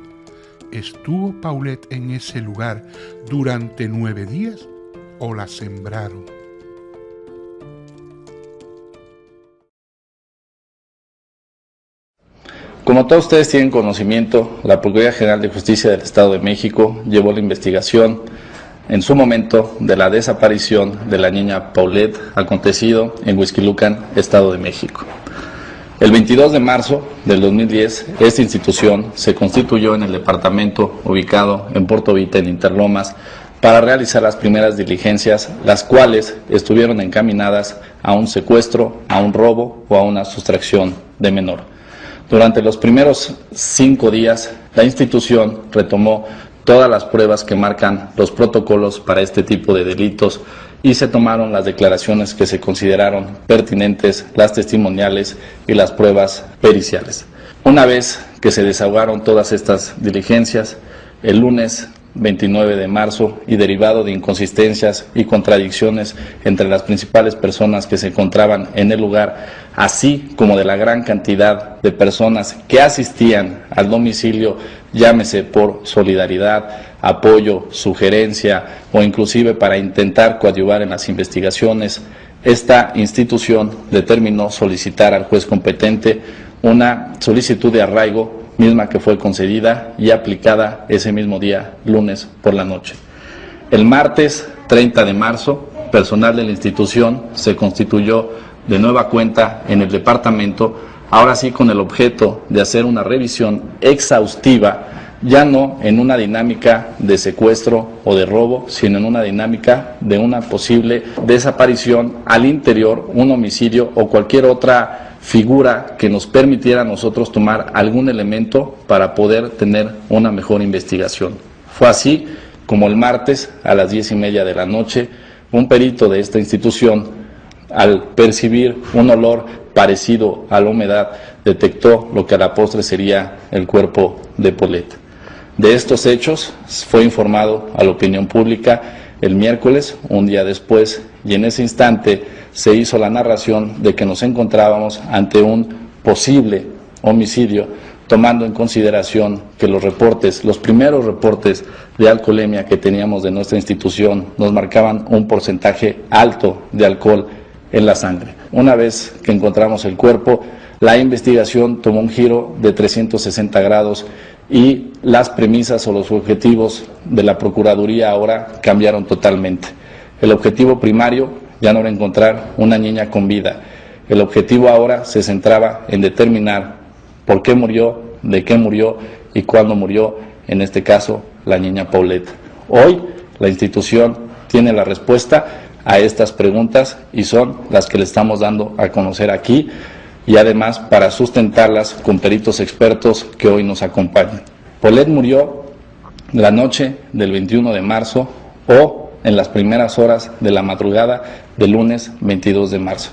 ¿Estuvo Paulette en ese lugar durante 9 días o la sembraron? Como todos ustedes tienen conocimiento, la Procuraduría General de Justicia del Estado de México llevó la investigación en su momento de la desaparición de la niña Paulette, acontecido en Huixquilucan, Estado de México. El 22 de marzo del 2010, esta institución se constituyó en el departamento ubicado en Puerto Vita, en Interlomas, para realizar las primeras diligencias, las cuales estuvieron encaminadas a un secuestro, a un robo o a una sustracción de menor. Durante los primeros 5 días, la institución retomó todas las pruebas que marcan los protocolos para este tipo de delitos y se tomaron las declaraciones que se consideraron pertinentes, las testimoniales y las pruebas periciales. Una vez que se desahogaron todas estas diligencias, el lunes 29 de marzo y derivado de inconsistencias y contradicciones entre las principales personas que se encontraban en el lugar, así como de la gran cantidad de personas que asistían al domicilio, llámese por solidaridad, apoyo, sugerencia o inclusive para intentar coadyuvar en las investigaciones, esta institución determinó solicitar al juez competente una solicitud de arraigo, misma que fue concedida y aplicada ese mismo día, lunes por la noche. El martes 30 de marzo, personal de la institución se constituyó de nueva cuenta en el departamento, ahora sí con el objeto de hacer una revisión exhaustiva, ya no en una dinámica de secuestro o de robo, sino en una dinámica de una posible desaparición al interior, un homicidio o cualquier otra figura que nos permitiera a nosotros tomar algún elemento para poder tener una mejor investigación. Fue así como el martes a las 10:30 de la noche, un perito de esta institución, al percibir un olor parecido a la humedad, detectó lo que a la postre sería el cuerpo de Paulette. De estos hechos fue informado a la opinión pública el miércoles, un día después, y en ese instante se hizo la narración de que nos encontrábamos ante un posible homicidio, tomando en consideración que los primeros reportes de alcoholemia que teníamos de nuestra institución nos marcaban un porcentaje alto de alcohol en la sangre. Una vez que encontramos el cuerpo, la investigación tomó un giro de 360 grados y las premisas o los objetivos de la Procuraduría ahora cambiaron totalmente. El objetivo primario ya no era encontrar una niña con vida. El objetivo ahora se centraba en determinar por qué murió, de qué murió y cuándo murió, en este caso, la niña Paulette. Hoy la institución tiene la respuesta a estas preguntas y son las que le estamos dando a conocer aquí, y además para sustentarlas con peritos expertos que hoy nos acompañan. Paulette murió la noche del 21 de marzo o en las primeras horas de la madrugada del lunes 22 de marzo.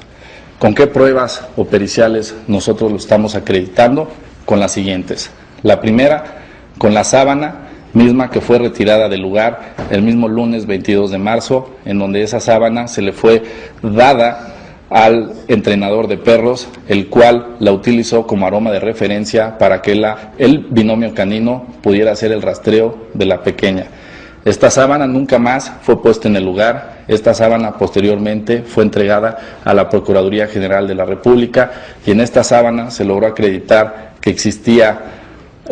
¿Con qué pruebas o periciales nosotros lo estamos acreditando? Con las siguientes. La primera, con la sábana misma que fue retirada del lugar el mismo lunes 22 de marzo, en donde esa sábana se le fue dada al entrenador de perros, el cual la utilizó como aroma de referencia para que el binomio canino pudiera hacer el rastreo de la pequeña. Esta sábana nunca más fue puesta en el lugar. Esta sábana posteriormente fue entregada a la Procuraduría General de la República y en esta sábana se logró acreditar que existía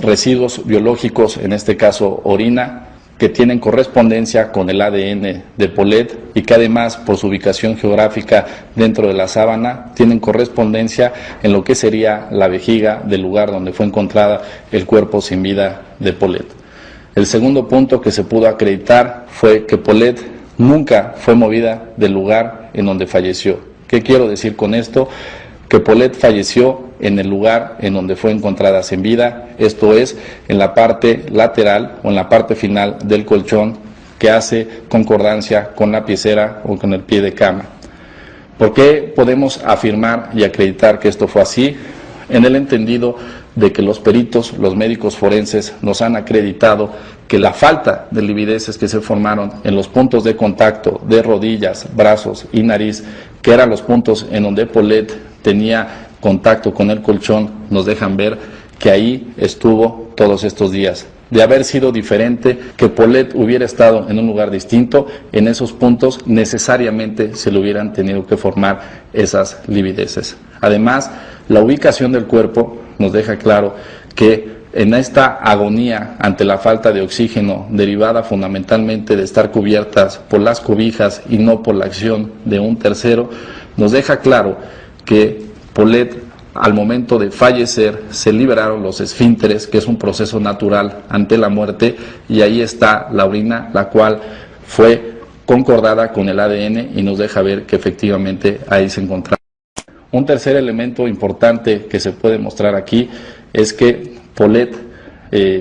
residuos biológicos, en este caso orina, que tienen correspondencia con el ADN de Paulette y que además por su ubicación geográfica dentro de la sábana tienen correspondencia en lo que sería la vejiga del lugar donde fue encontrada el cuerpo sin vida de Paulette. El segundo punto que se pudo acreditar fue que Paulette nunca fue movida del lugar en donde falleció. ¿Qué quiero decir con esto? Que Paulette falleció en el lugar en donde fue encontrada sin vida, esto es, en la parte lateral o en la parte final del colchón que hace concordancia con la piecera o con el pie de cama. ¿Por qué podemos afirmar y acreditar que esto fue así? En el entendido de que los peritos, los médicos forenses nos han acreditado que la falta de livideces que se formaron en los puntos de contacto de rodillas, brazos y nariz, que eran los puntos en donde Paulette tenía contacto con el colchón, nos dejan ver que ahí estuvo todos estos días. De haber sido diferente, que Paulette hubiera estado en un lugar distinto, en esos puntos necesariamente se le hubieran tenido que formar esas livideces. Además, la ubicación del cuerpo nos deja claro que en esta agonía ante la falta de oxígeno, derivada fundamentalmente de estar cubiertas por las cobijas y no por la acción de un tercero, nos deja claro que Paulette, al momento de fallecer, se liberaron los esfínteres, que es un proceso natural ante la muerte, y ahí está la orina, la cual fue concordada con el ADN y nos deja ver que efectivamente ahí se encontraba. Un tercer elemento importante que se puede mostrar aquí es que Paulette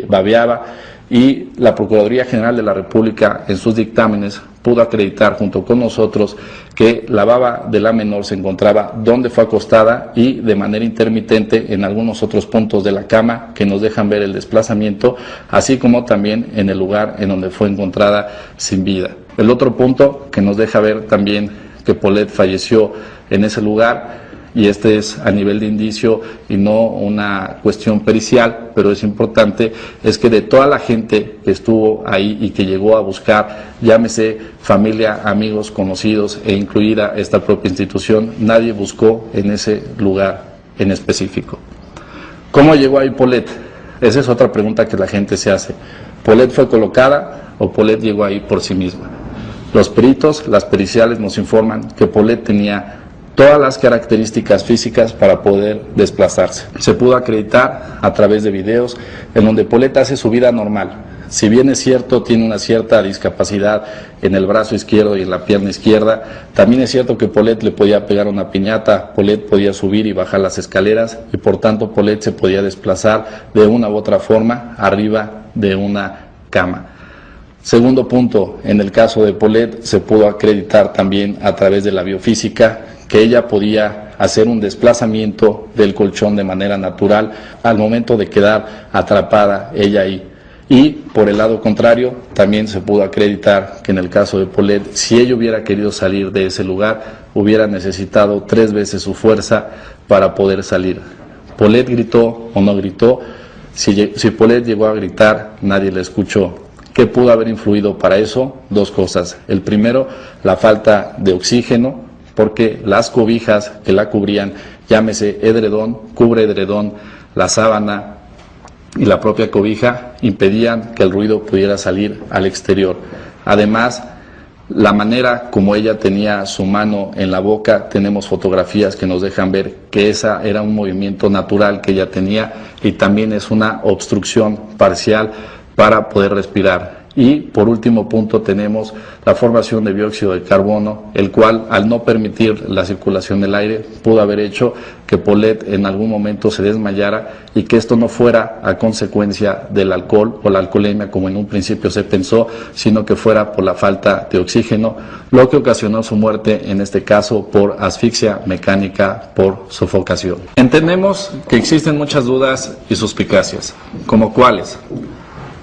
babeaba y la Procuraduría General de la República en sus dictámenes pudo acreditar junto con nosotros que la baba de la menor se encontraba donde fue acostada y de manera intermitente en algunos otros puntos de la cama que nos dejan ver el desplazamiento, así como también en el lugar en donde fue encontrada sin vida. El otro punto que nos deja ver también que Paulette falleció en ese lugar, y este es a nivel de indicio y no una cuestión pericial, pero es importante, es que de toda la gente que estuvo ahí y que llegó a buscar, llámese familia, amigos, conocidos e incluida esta propia institución, nadie buscó en ese lugar en específico. ¿Cómo llegó ahí Paulette? Esa es otra pregunta que la gente se hace. ¿Paulette fue colocada o Paulette llegó ahí por sí misma? Los peritos, las periciales nos informan que Paulette tenía todas las características físicas para poder desplazarse. Se pudo acreditar a través de videos en donde Paulette hace su vida normal. Si bien es cierto, tiene una cierta discapacidad en el brazo izquierdo y en la pierna izquierda, también es cierto que Paulette le podía pegar una piñata, Paulette podía subir y bajar las escaleras y por tanto Paulette se podía desplazar de una u otra forma arriba de una cama. Segundo punto, en el caso de Paulette se pudo acreditar también a través de la biofísica que ella podía hacer un desplazamiento del colchón de manera natural al momento de quedar atrapada ella ahí. Y por el lado contrario, también se pudo acreditar que en el caso de Paulette, si ella hubiera querido salir de ese lugar, hubiera necesitado 3 veces su fuerza para poder salir. Paulette gritó o no gritó. Si Paulette llegó a gritar, nadie la escuchó. ¿Qué pudo haber influido para eso? 2 cosas. El primero, la falta de oxígeno, porque las cobijas que la cubrían, llámese edredón, cubre edredón, la sábana y la propia cobija, impedían que el ruido pudiera salir al exterior. Además, la manera como ella tenía su mano en la boca, tenemos fotografías que nos dejan ver que esa era un movimiento natural que ella tenía y también es una obstrucción parcial para poder respirar. Y por último punto tenemos la formación de dióxido de carbono, el cual al no permitir la circulación del aire pudo haber hecho que Paulette en algún momento se desmayara y que esto no fuera a consecuencia del alcohol o la alcoholemia como en un principio se pensó, sino que fuera por la falta de oxígeno, lo que ocasionó su muerte, en este caso por asfixia mecánica por sofocación. Entendemos que existen muchas dudas y suspicacias, como cuáles,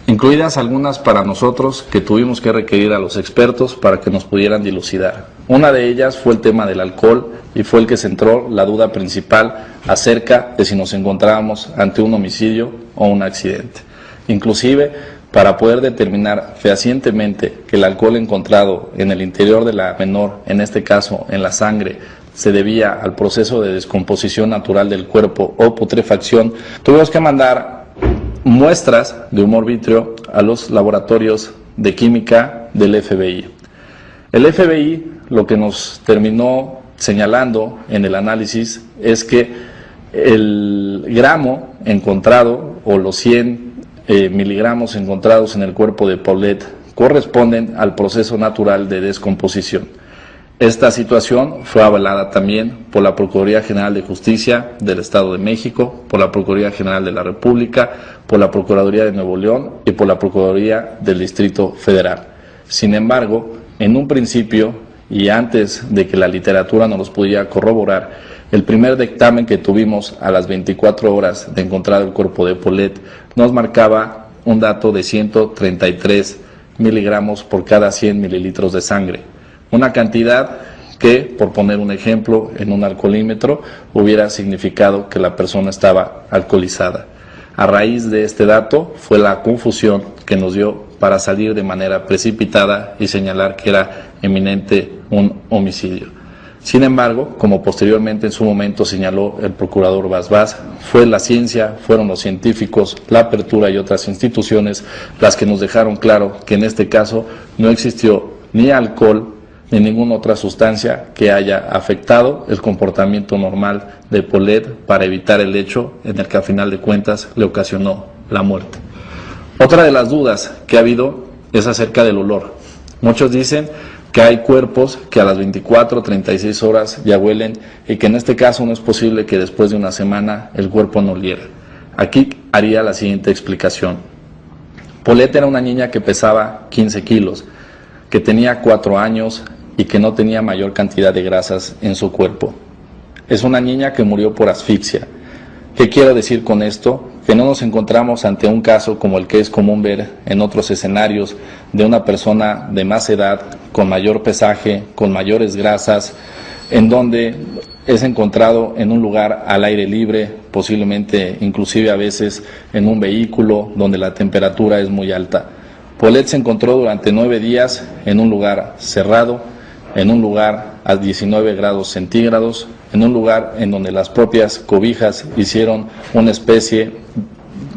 incluidas algunas para nosotros que tuvimos que requerir a los expertos para que nos pudieran dilucidar. Una de ellas fue el tema del alcohol y fue el que centró la duda principal acerca de si nos encontrábamos ante un homicidio o un accidente. Inclusive, para poder determinar fehacientemente que el alcohol encontrado en el interior de la menor, en este caso en la sangre, se debía al proceso de descomposición natural del cuerpo o putrefacción, tuvimos que mandar muestras de humor vítreo a los laboratorios de química del FBI. El FBI lo que nos terminó señalando en el análisis es que el gramo encontrado o los 100 miligramos encontrados en el cuerpo de Paulette corresponden al proceso natural de descomposición. Esta situación fue avalada también por la Procuraduría General de Justicia del Estado de México, por la Procuraduría General de la República, por la Procuraduría de Nuevo León y por la Procuraduría del Distrito Federal. Sin embargo, en un principio y antes de que la literatura nos los pudiera corroborar, el primer dictamen que tuvimos a las 24 horas de encontrar el cuerpo de Paulette nos marcaba un dato de 133 miligramos por cada 100 mililitros de sangre. Una cantidad que, por poner un ejemplo, en un alcoholímetro hubiera significado que la persona estaba alcoholizada. A raíz de este dato fue la confusión que nos dio para salir de manera precipitada y señalar que era eminente un homicidio. Sin embargo, como posteriormente en su momento señaló el procurador Vaz, fue la ciencia, fueron los científicos, la apertura y otras instituciones las que nos dejaron claro que en este caso no existió ni alcohol ni ninguna otra sustancia que haya afectado el comportamiento normal de Paulette para evitar el hecho en el que a final de cuentas le ocasionó la muerte. Otra de las dudas que ha habido es acerca del olor. Muchos dicen que hay cuerpos que a las 24 o 36 horas ya huelen y que en este caso no es posible que después de una semana el cuerpo no oliera. Aquí haría la siguiente explicación. Paulette era una niña que pesaba 15 kilos, que tenía 4 años y que no tenía mayor cantidad de grasas en su cuerpo. Es una niña que murió por asfixia. ¿Qué quiero decir con esto? Que no nos encontramos ante un caso como el que es común ver en otros escenarios de una persona de más edad, con mayor pesaje, con mayores grasas, en donde es encontrado en un lugar al aire libre, posiblemente inclusive a veces en un vehículo donde la temperatura es muy alta. Paulette se encontró durante 9 días en un lugar cerrado, en un lugar a 19 grados centígrados, en un lugar en donde las propias cobijas hicieron una especie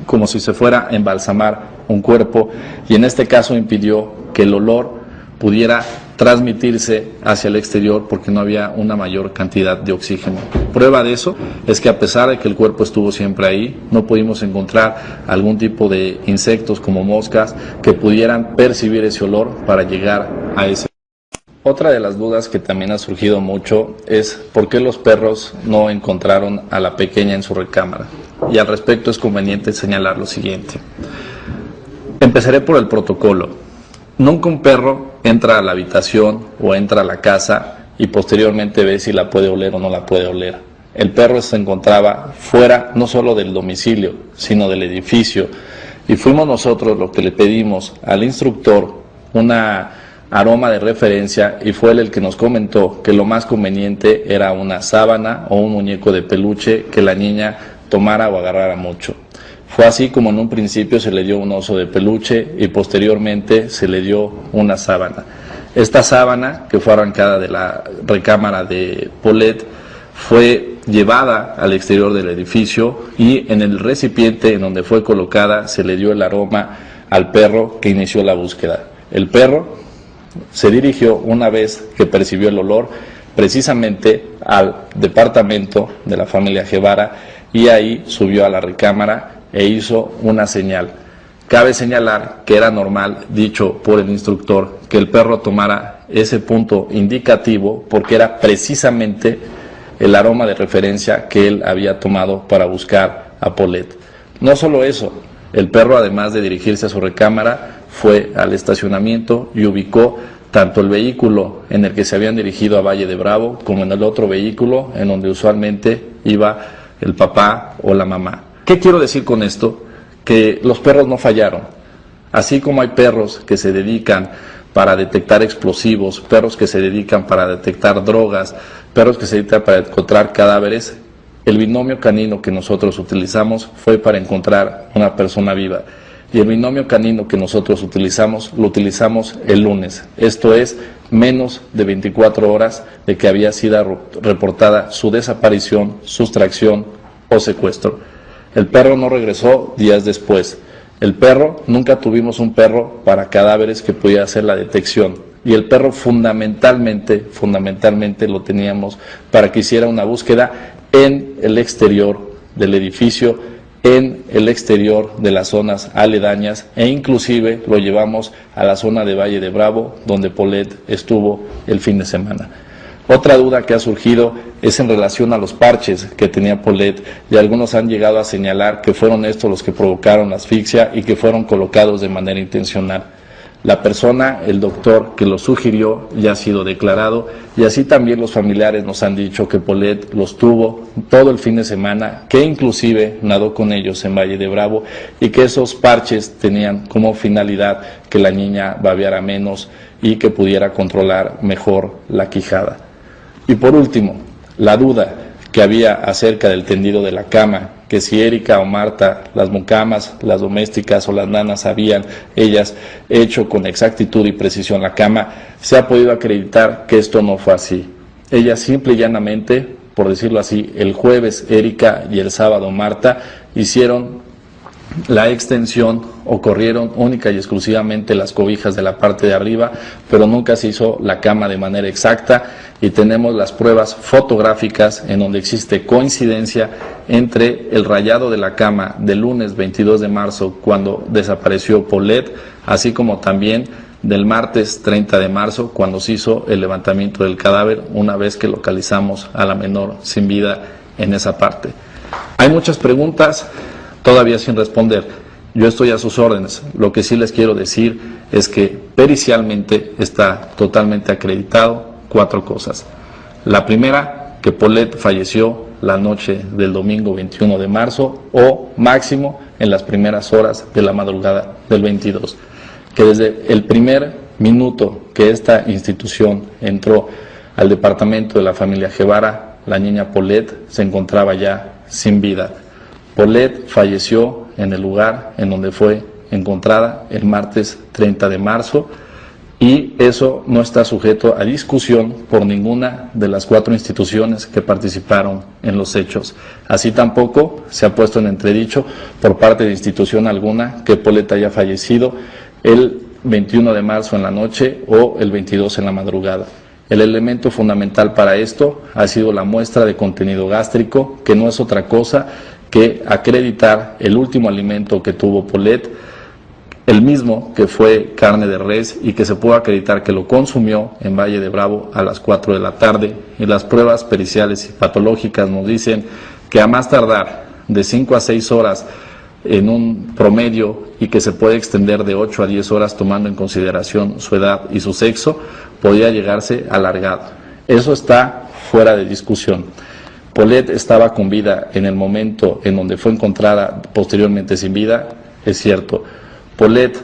como si se fuera a embalsamar un cuerpo y en este caso impidió que el olor pudiera transmitirse hacia el exterior porque no había una mayor cantidad de oxígeno. Prueba de eso es que a pesar de que el cuerpo estuvo siempre ahí, no pudimos encontrar algún tipo de insectos como moscas que pudieran percibir ese olor para llegar a ese. Otra de las dudas que también ha surgido mucho es por qué los perros no encontraron a la pequeña en su recámara. Y al respecto es conveniente señalar lo siguiente. Empezaré por el protocolo. Nunca un perro entra a la habitación o entra a la casa y posteriormente ve si la puede oler o no la puede oler. El perro se encontraba fuera no solo del domicilio, sino del edificio, y fuimos nosotros los que le pedimos al instructor una aroma de referencia y fue él el que nos comentó que lo más conveniente era una sábana o un muñeco de peluche que la niña tomara o agarrara mucho. Fue así como en un principio se le dio un oso de peluche y posteriormente se le dio una sábana. Esta sábana, que fue arrancada de la recámara de Paulette, fue llevada al exterior del edificio y en el recipiente en donde fue colocada se le dio el aroma al perro que inició la búsqueda. El perro se dirigió, una vez que percibió el olor, precisamente al departamento de la familia Guevara y ahí subió a la recámara e hizo una señal. Cabe señalar que era normal, dicho por el instructor, que el perro tomara ese punto indicativo porque era precisamente el aroma de referencia que él había tomado para buscar a Paulette. No solo eso, el perro, además de dirigirse a su recámara, fue al estacionamiento y ubicó tanto el vehículo en el que se habían dirigido a Valle de Bravo como en el otro vehículo en donde usualmente iba el papá o la mamá. ¿Qué quiero decir con esto? Que los perros no fallaron. Así como hay perros que se dedican para detectar explosivos, perros que se dedican para detectar drogas, perros que se dedican para encontrar cadáveres, el binomio canino que nosotros utilizamos fue para encontrar una persona viva. Y el binomio canino que nosotros utilizamos, lo utilizamos el lunes. Esto es menos de 24 horas de que había sido reportada su desaparición, sustracción o secuestro. El perro no regresó días después. El perro, nunca tuvimos un perro para cadáveres que pudiera hacer la detección. Y el perro fundamentalmente lo teníamos para que hiciera una búsqueda en el exterior del edificio, en el exterior de las zonas aledañas e inclusive lo llevamos a la zona de Valle de Bravo donde Paulette estuvo el fin de semana. Otra duda que ha surgido es en relación a los parches que tenía Paulette y algunos han llegado a señalar que fueron estos los que provocaron la asfixia y que fueron colocados de manera intencional. La persona, el doctor que lo sugirió, ya ha sido declarado y así también los familiares nos han dicho que Paulette los tuvo todo el fin de semana, que inclusive nadó con ellos en Valle de Bravo y que esos parches tenían como finalidad que la niña babeara menos y que pudiera controlar mejor la quijada. Y por último, la duda que había acerca del tendido de la cama, que si Erika o Marta, las mucamas, las domésticas o las nanas habían ellas hecho con exactitud y precisión la cama, se ha podido acreditar que esto no fue así. Ellas simple y llanamente, por decirlo así, el jueves Erika y el sábado Marta hicieron la extensión o corrieron única y exclusivamente las cobijas de la parte de arriba, pero nunca se hizo la cama de manera exacta y tenemos las pruebas fotográficas en donde existe coincidencia entre el rayado de la cama del lunes 22 de marzo cuando desapareció Paulette, así como también del martes 30 de marzo cuando se hizo el levantamiento del cadáver una vez que localizamos a la menor sin vida en esa parte. Hay muchas preguntas todavía sin responder. Yo estoy a sus órdenes. Lo que sí les quiero decir es que pericialmente está totalmente acreditado 4 cosas. La primera, que Paulette falleció la noche del domingo 21 de marzo o máximo en las primeras horas de la madrugada del 22. Que desde el primer minuto que esta institución entró al departamento de la familia Guevara, la niña Paulette se encontraba ya sin vida. Paulette falleció en el lugar en donde fue encontrada el martes 30 de marzo y eso no está sujeto a discusión por ninguna de las 4 instituciones que participaron en los hechos. Así tampoco se ha puesto en entredicho por parte de institución alguna que Paulette haya fallecido el 21 de marzo en la noche o el 22 en la madrugada. El elemento fundamental para esto ha sido la muestra de contenido gástrico, que no es otra cosa que acreditar el último alimento que tuvo Paulette, el mismo que fue carne de res y que se pudo acreditar que lo consumió en Valle de Bravo a las 4 de la tarde y las pruebas periciales y patológicas nos dicen que a más tardar de 5 a 6 horas en un promedio y que se puede extender de 8 a 10 horas tomando en consideración su edad y su sexo, podía llegarse alargado. Eso está fuera de discusión. Paulette estaba con vida en el momento en donde fue encontrada posteriormente sin vida. es cierto. Paulette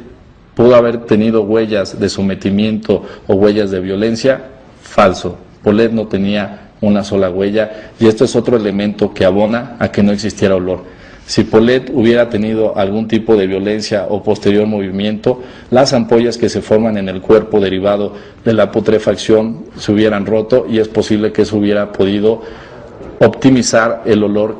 pudo haber tenido huellas de sometimiento o huellas de violencia, falso. Paulette no tenía una sola huella y esto es otro elemento que abona a que no existiera olor. Si Paulette hubiera tenido algún tipo de violencia o posterior movimiento, las ampollas que se forman en el cuerpo derivado de la putrefacción se hubieran roto y es posible que eso hubiera podido optimizar el olor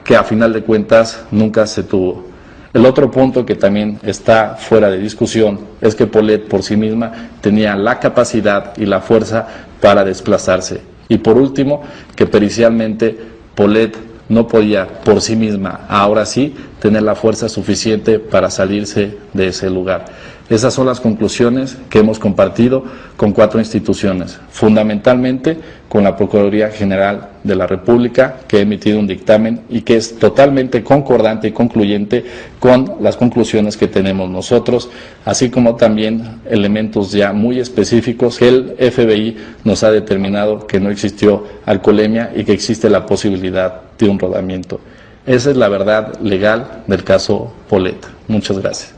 que a final de cuentas nunca se tuvo. El otro punto que también está fuera de discusión es que Paulette por sí misma tenía la capacidad y la fuerza para desplazarse. Y por último, que pericialmente Paulette no podía por sí misma, ahora sí, tener la fuerza suficiente para salirse de ese lugar. Esas son las conclusiones que hemos compartido con 4 instituciones, fundamentalmente con la Procuraduría General de la República, que ha emitido un dictamen y que es totalmente concordante y concluyente con las conclusiones que tenemos nosotros, así como también elementos ya muy específicos que el FBI nos ha determinado que no existió alcoholemia y que existe la posibilidad de un rodamiento. Esa es la verdad legal del caso Paulette. Muchas gracias.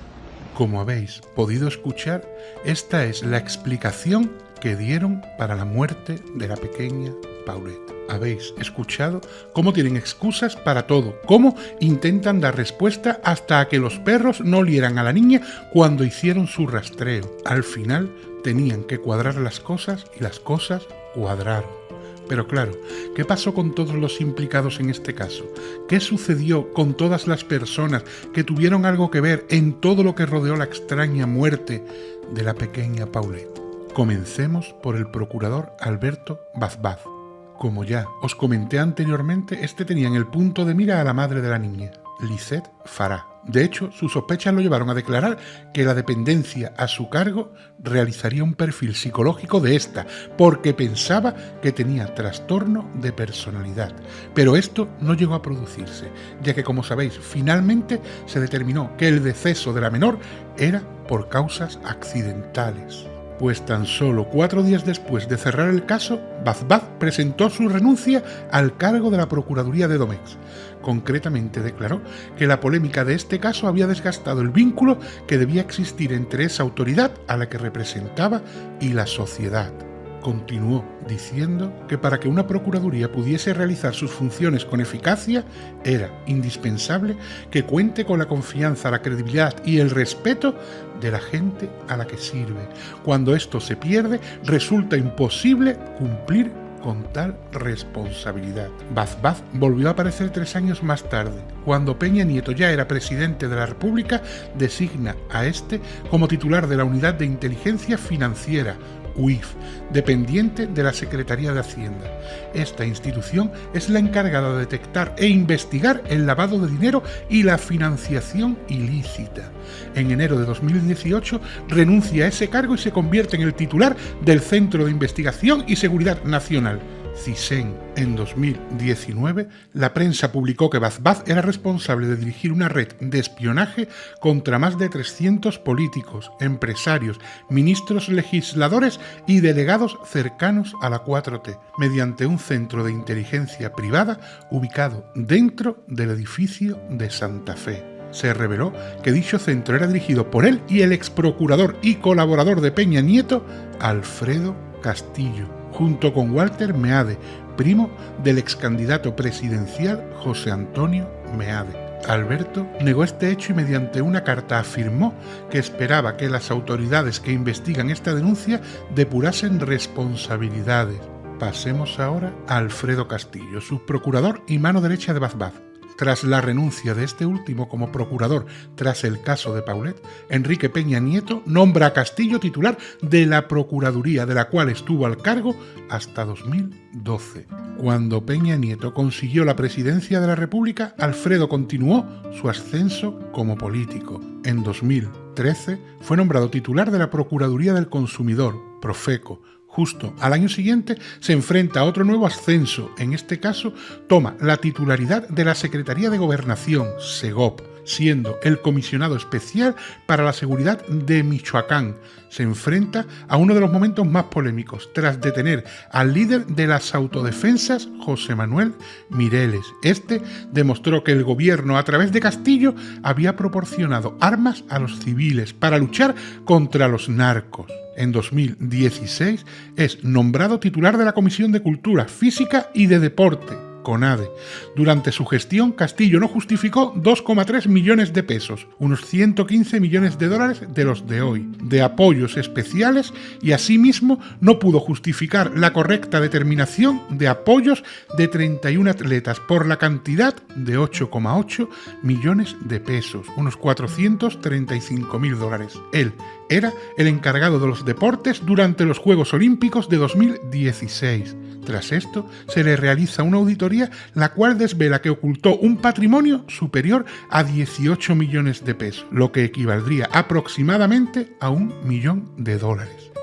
Como habéis podido escuchar, esta es la explicación que dieron para la muerte de la pequeña Paulette. Habéis escuchado cómo tienen excusas para todo, cómo intentan dar respuesta hasta a que los perros no olieran a la niña cuando hicieron su rastreo. Al final tenían que cuadrar las cosas y las cosas cuadraron. Pero claro, ¿qué pasó con todos los implicados en este caso? ¿Qué sucedió con todas las personas que tuvieron algo que ver en todo lo que rodeó la extraña muerte de la pequeña Paulette? Comencemos por el procurador Alberto Bazbaz. Como ya os comenté anteriormente, este tenía en el punto de mira a la madre de la niña, Lisette Farah. De hecho, sus sospechas lo llevaron a declarar que la dependencia a su cargo realizaría un perfil psicológico de esta, porque pensaba que tenía trastorno de personalidad. Pero esto no llegó a producirse, ya que, como sabéis, finalmente se determinó que el deceso de la menor era por causas accidentales. Pues tan solo 4 días después de cerrar el caso, Bazbaz presentó su renuncia al cargo de la Procuraduría de Domex. Concretamente declaró que la polémica de este caso había desgastado el vínculo que debía existir entre esa autoridad a la que representaba y la sociedad. Continuó diciendo que para que una procuraduría pudiese realizar sus funciones con eficacia era indispensable que cuente con la confianza, la credibilidad y el respeto de la gente a la que sirve. Cuando esto se pierde, resulta imposible cumplir con tal responsabilidad. Bazbaz volvió a aparecer 3 años más tarde, cuando Peña Nieto ya era presidente de la República, designa a este como titular de la Unidad de Inteligencia Financiera, UIF, dependiente de la Secretaría de Hacienda. Esta institución es la encargada de detectar e investigar el lavado de dinero y la financiación ilícita. En enero de 2018 renuncia a ese cargo y se convierte en el titular del Centro de Investigación y Seguridad Nacional, CISEN. En 2019, la prensa publicó que Bazbaz era responsable de dirigir una red de espionaje contra más de 300 políticos, empresarios, ministros legisladores y delegados cercanos a la 4T, mediante un centro de inteligencia privada ubicado dentro del edificio de Santa Fe. Se reveló que dicho centro era dirigido por él y el exprocurador y colaborador de Peña Nieto, Alfredo Castillo, junto con Walter Meade, primo del excandidato presidencial José Antonio Meade. Alberto negó este hecho y mediante una carta afirmó que esperaba que las autoridades que investigan esta denuncia depurasen responsabilidades. Pasemos ahora a Alfredo Castillo, subprocurador y mano derecha de Bazbaz. Tras la renuncia de este último como procurador tras el caso de Paulette, Enrique Peña Nieto nombra a Castillo titular de la Procuraduría, de la cual estuvo al cargo hasta 2012. Cuando Peña Nieto consiguió la presidencia de la República, Alfredo continuó su ascenso como político. En 2013 fue nombrado titular de la Procuraduría del Consumidor, Profeco. Justo al año siguiente se enfrenta a otro nuevo ascenso, en este caso toma la titularidad de la Secretaría de Gobernación, SEGOP. siendo el comisionado especial para la seguridad de Michoacán. Se enfrenta a uno de los momentos más polémicos, tras detener al líder de las autodefensas, José Manuel Mireles. Este demostró que el gobierno, a través de Castillo, había proporcionado armas a los civiles para luchar contra los narcos. En 2016 es nombrado titular de la Comisión de Cultura Física y de Deporte, CONADE. Durante su gestión, Castillo no justificó 2,3 millones de pesos, unos 115 millones de dólares de los de hoy, de apoyos especiales, y asimismo no pudo justificar la correcta determinación de apoyos de 31 atletas por la cantidad de 8,8 millones de pesos, unos 435.000 dólares. Él era el encargado de los deportes durante los Juegos Olímpicos de 2016. Tras esto, se le realiza una auditoría la cual desvela que ocultó un patrimonio superior a 18 millones de pesos, lo que equivaldría aproximadamente a $1 millón.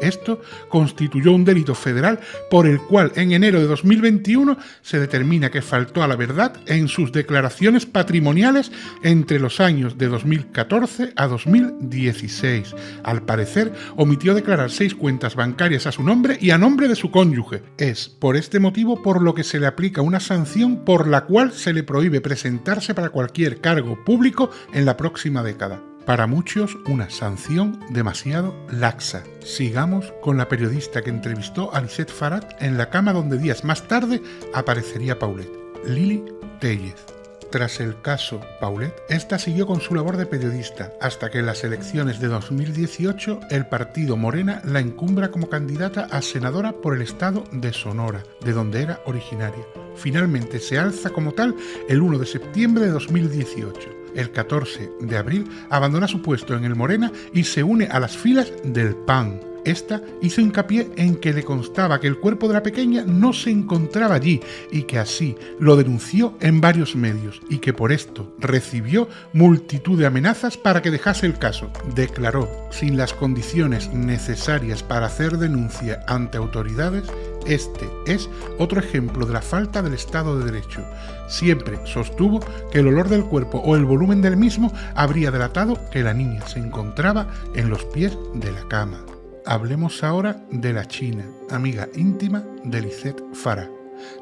Esto constituyó un delito federal por el cual en enero de 2021 se determina que faltó a la verdad en sus declaraciones patrimoniales entre los años de 2014 a 2016. Al parecer, omitió declarar 6 cuentas bancarias a su nombre y a nombre de su cónyuge. Es por este motivo por lo que se le aplica una sanción por la cual se le prohíbe presentarse para cualquier cargo público en la próxima década. Para muchos, una sanción demasiado laxa. Sigamos con la periodista que entrevistó a Lisette Farat en la cama donde días más tarde aparecería Paulet, Lili Téllez. Tras el caso Paulet, esta siguió con su labor de periodista, hasta que en las elecciones de 2018 el partido Morena la encumbra como candidata a senadora por el estado de Sonora, de donde era originaria. Finalmente se alza como tal el 1 de septiembre de 2018. El 14 de abril abandona su puesto en el Morena y se une a las filas del PAN. Esta hizo hincapié en que le constaba que el cuerpo de la pequeña no se encontraba allí y que así lo denunció en varios medios y que por esto recibió multitud de amenazas para que dejase el caso. Declaró, sin las condiciones necesarias para hacer denuncia ante autoridades, este es otro ejemplo de la falta del Estado de Derecho. Siempre sostuvo que el olor del cuerpo o el volumen del mismo habría delatado que la niña se encontraba en los pies de la cama. Hablemos ahora de la China, amiga íntima de Lisette Farat.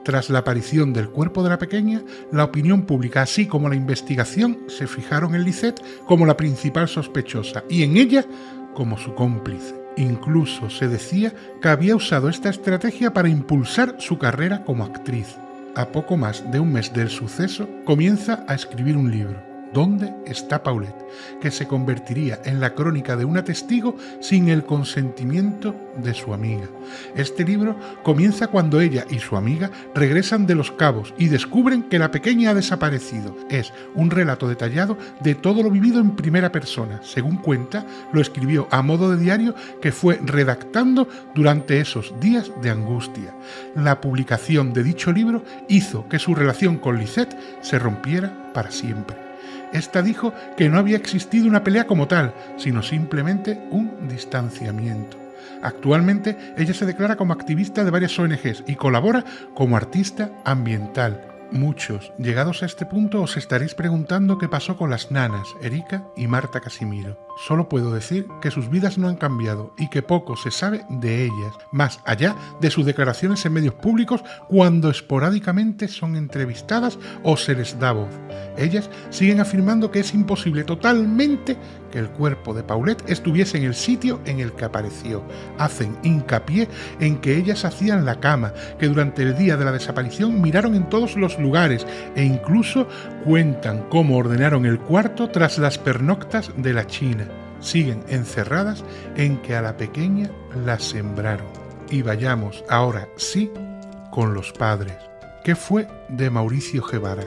Tras la aparición del cuerpo de la pequeña, la opinión pública así como la investigación se fijaron en Lisette como la principal sospechosa y en ella como su cómplice. Incluso se decía que había usado esta estrategia para impulsar su carrera como actriz. A poco más de un mes del suceso, comienza a escribir un libro, ¿Dónde está Paulet?, que se convertiría en la crónica de una testigo sin el consentimiento de su amiga. Este libro comienza cuando ella y su amiga regresan de Los Cabos y descubren que la pequeña ha desaparecido. Es un relato detallado de todo lo vivido en primera persona. Según cuenta, lo escribió a modo de diario que fue redactando durante esos días de angustia. La publicación de dicho libro hizo que su relación con Lisette se rompiera para siempre. Esta dijo que no había existido una pelea como tal, sino simplemente un distanciamiento. Actualmente, ella se declara como activista de varias ONGs y colabora como artista ambiental. Muchos, llegados a este punto, os estaréis preguntando qué pasó con las nanas, Erika y Marta Casimiro. Solo puedo decir que sus vidas no han cambiado y que poco se sabe de ellas, más allá de sus declaraciones en medios públicos cuando esporádicamente son entrevistadas o se les da voz. Ellas siguen afirmando que es imposible totalmente que el cuerpo de Paulet estuviese en el sitio en el que apareció. Hacen hincapié en que ellas hacían la cama, que durante el día de la desaparición miraron en todos los lugares e incluso cuentan cómo ordenaron el cuarto tras las pernoctas de la China. Siguen encerradas en que a la pequeña la sembraron. Y vayamos ahora sí con los padres. ¿Qué fue de Mauricio Guevara?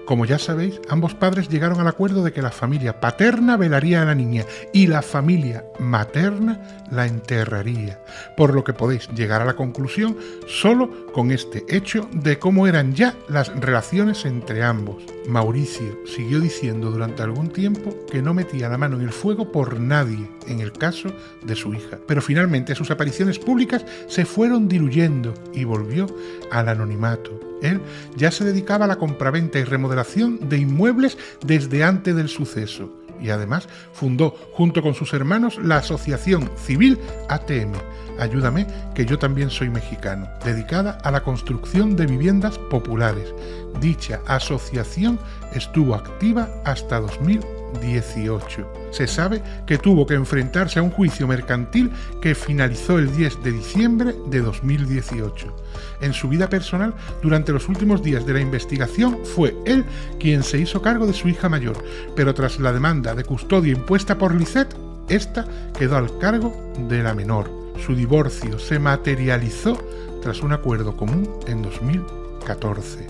Como ya sabéis, ambos padres llegaron al acuerdo de que la familia paterna velaría a la niña y la familia materna la enterraría, por lo que podéis llegar a la conclusión solo con este hecho de cómo eran ya las relaciones entre ambos. Mauricio siguió diciendo durante algún tiempo que no metía la mano en el fuego por nadie en el caso de su hija, pero finalmente sus apariciones públicas se fueron diluyendo y volvió al anonimato. Él ya se dedicaba a la compraventa y remodelación de inmuebles desde antes del suceso y además fundó junto con sus hermanos la asociación civil ATM, Ayúdame, que yo también soy mexicano, dedicada a la construcción de viviendas populares. Dicha asociación estuvo activa hasta 2018. Se sabe que tuvo que enfrentarse a un juicio mercantil que finalizó el 10 de diciembre de 2018. En su vida personal, durante los últimos días de la investigación, fue él quien se hizo cargo de su hija mayor, pero tras la demanda de custodia impuesta por Lisset, esta quedó al cargo de la menor. Su divorcio se materializó tras un acuerdo común en 2014.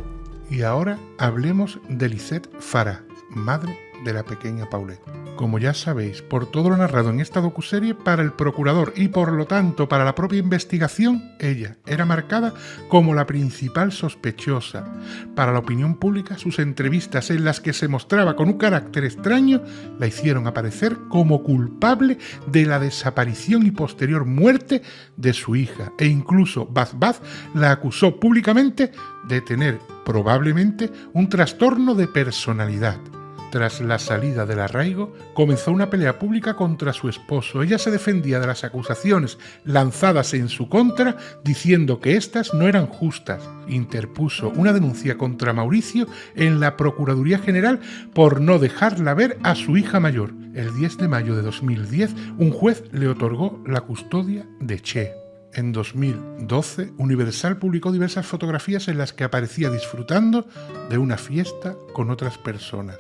Y ahora hablemos de Lisset Fara, madre de la pequeña Paulette. Como ya sabéis, por todo lo narrado en esta docuserie, para el procurador y por lo tanto para la propia investigación, ella era marcada como la principal sospechosa. Para la opinión pública, sus entrevistas en las que se mostraba con un carácter extraño la hicieron aparecer como culpable de la desaparición y posterior muerte de su hija, e incluso Baz la acusó públicamente de tener probablemente un trastorno de personalidad. Tras la salida del arraigo, comenzó una pelea pública contra su esposo. Ella se defendía de las acusaciones lanzadas en su contra, diciendo que éstas no eran justas. Interpuso una denuncia contra Mauricio en la Procuraduría General por no dejarla ver a su hija mayor. El 10 de mayo de 2010, un juez le otorgó la custodia de Che. En 2012, Universal publicó diversas fotografías en las que aparecía disfrutando de una fiesta con otras personas.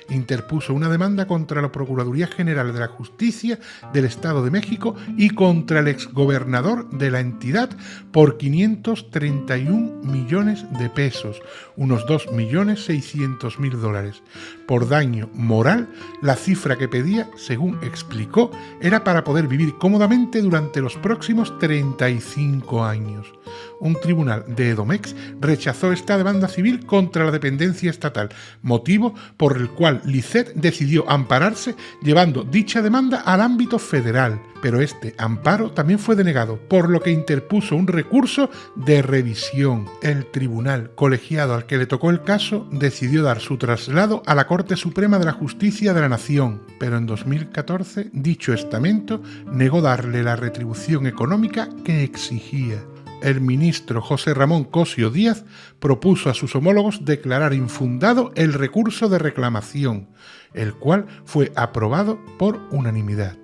Interpuso una demanda contra la Procuraduría General de la Justicia del Estado de México y contra el exgobernador de la entidad por 531 millones de pesos, unos $2.600.000. Por daño moral, la cifra que pedía, según explicó, era para poder vivir cómodamente durante los próximos 35 años. Un tribunal de Edomex rechazó esta demanda civil contra la dependencia estatal, motivo por el cual Lisset decidió ampararse llevando dicha demanda al ámbito federal, pero este amparo también fue denegado, por lo que interpuso un recurso de revisión. El tribunal colegiado al que le tocó el caso decidió dar su traslado a la Corte Suprema de la Justicia de la Nación, pero en 2014 dicho estamento negó darle la retribución económica que exigía. El ministro José Ramón Cosio Díaz propuso a sus homólogos declarar infundado el recurso de reclamación, el cual fue aprobado por unanimidad.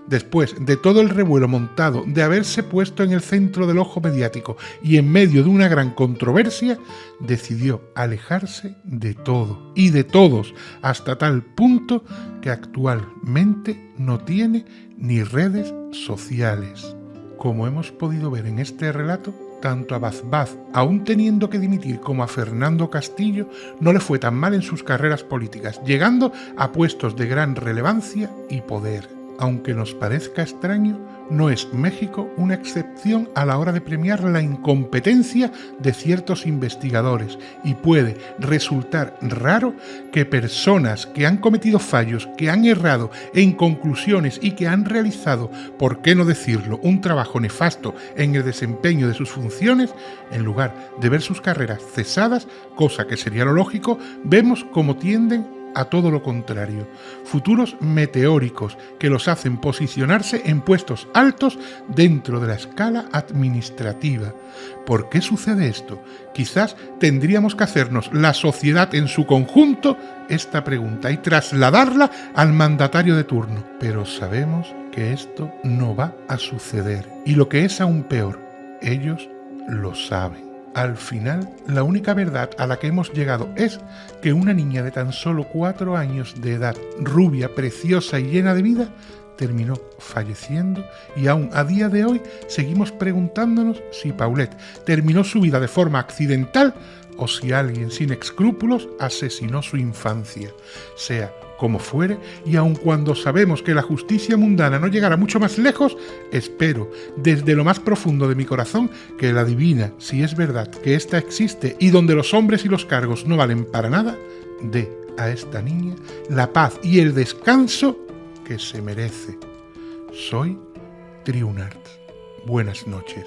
Después de todo el revuelo montado, de haberse puesto en el centro del ojo mediático y en medio de una gran controversia, decidió alejarse de todo y de todos, hasta tal punto que actualmente no tiene ni redes sociales. Como hemos podido ver en este relato, tanto a Baz, aún teniendo que dimitir, como a Fernando Castillo, no le fue tan mal en sus carreras políticas, llegando a puestos de gran relevancia y poder. Aunque nos parezca extraño, no es México una excepción a la hora de premiar la incompetencia de ciertos investigadores, y puede resultar raro que personas que han cometido fallos, que han errado en conclusiones y que han realizado, por qué no decirlo, un trabajo nefasto en el desempeño de sus funciones, en lugar de ver sus carreras cesadas, cosa que sería lo lógico, vemos cómo tienden a todo lo contrario, futuros meteóricos que los hacen posicionarse en puestos altos dentro de la escala administrativa. ¿Por qué sucede esto? Quizás tendríamos que hacernos la sociedad en su conjunto esta pregunta y trasladarla al mandatario de turno. Pero sabemos que esto no va a suceder. Y lo que es aún peor, ellos lo saben. Al final, la única verdad a la que hemos llegado es que una niña de tan solo 4 años de edad, rubia, preciosa y llena de vida, terminó falleciendo, y aún a día de hoy seguimos preguntándonos si Paulette terminó su vida de forma accidental o si alguien sin escrúpulos asesinó su infancia. Sea como fuere, y aun cuando sabemos que la justicia mundana no llegará mucho más lejos, espero desde lo más profundo de mi corazón que la divina, si es verdad que ésta existe y donde los hombres y los cargos no valen para nada, dé a esta niña la paz y el descanso que se merece. Soy Triunart. Buenas noches.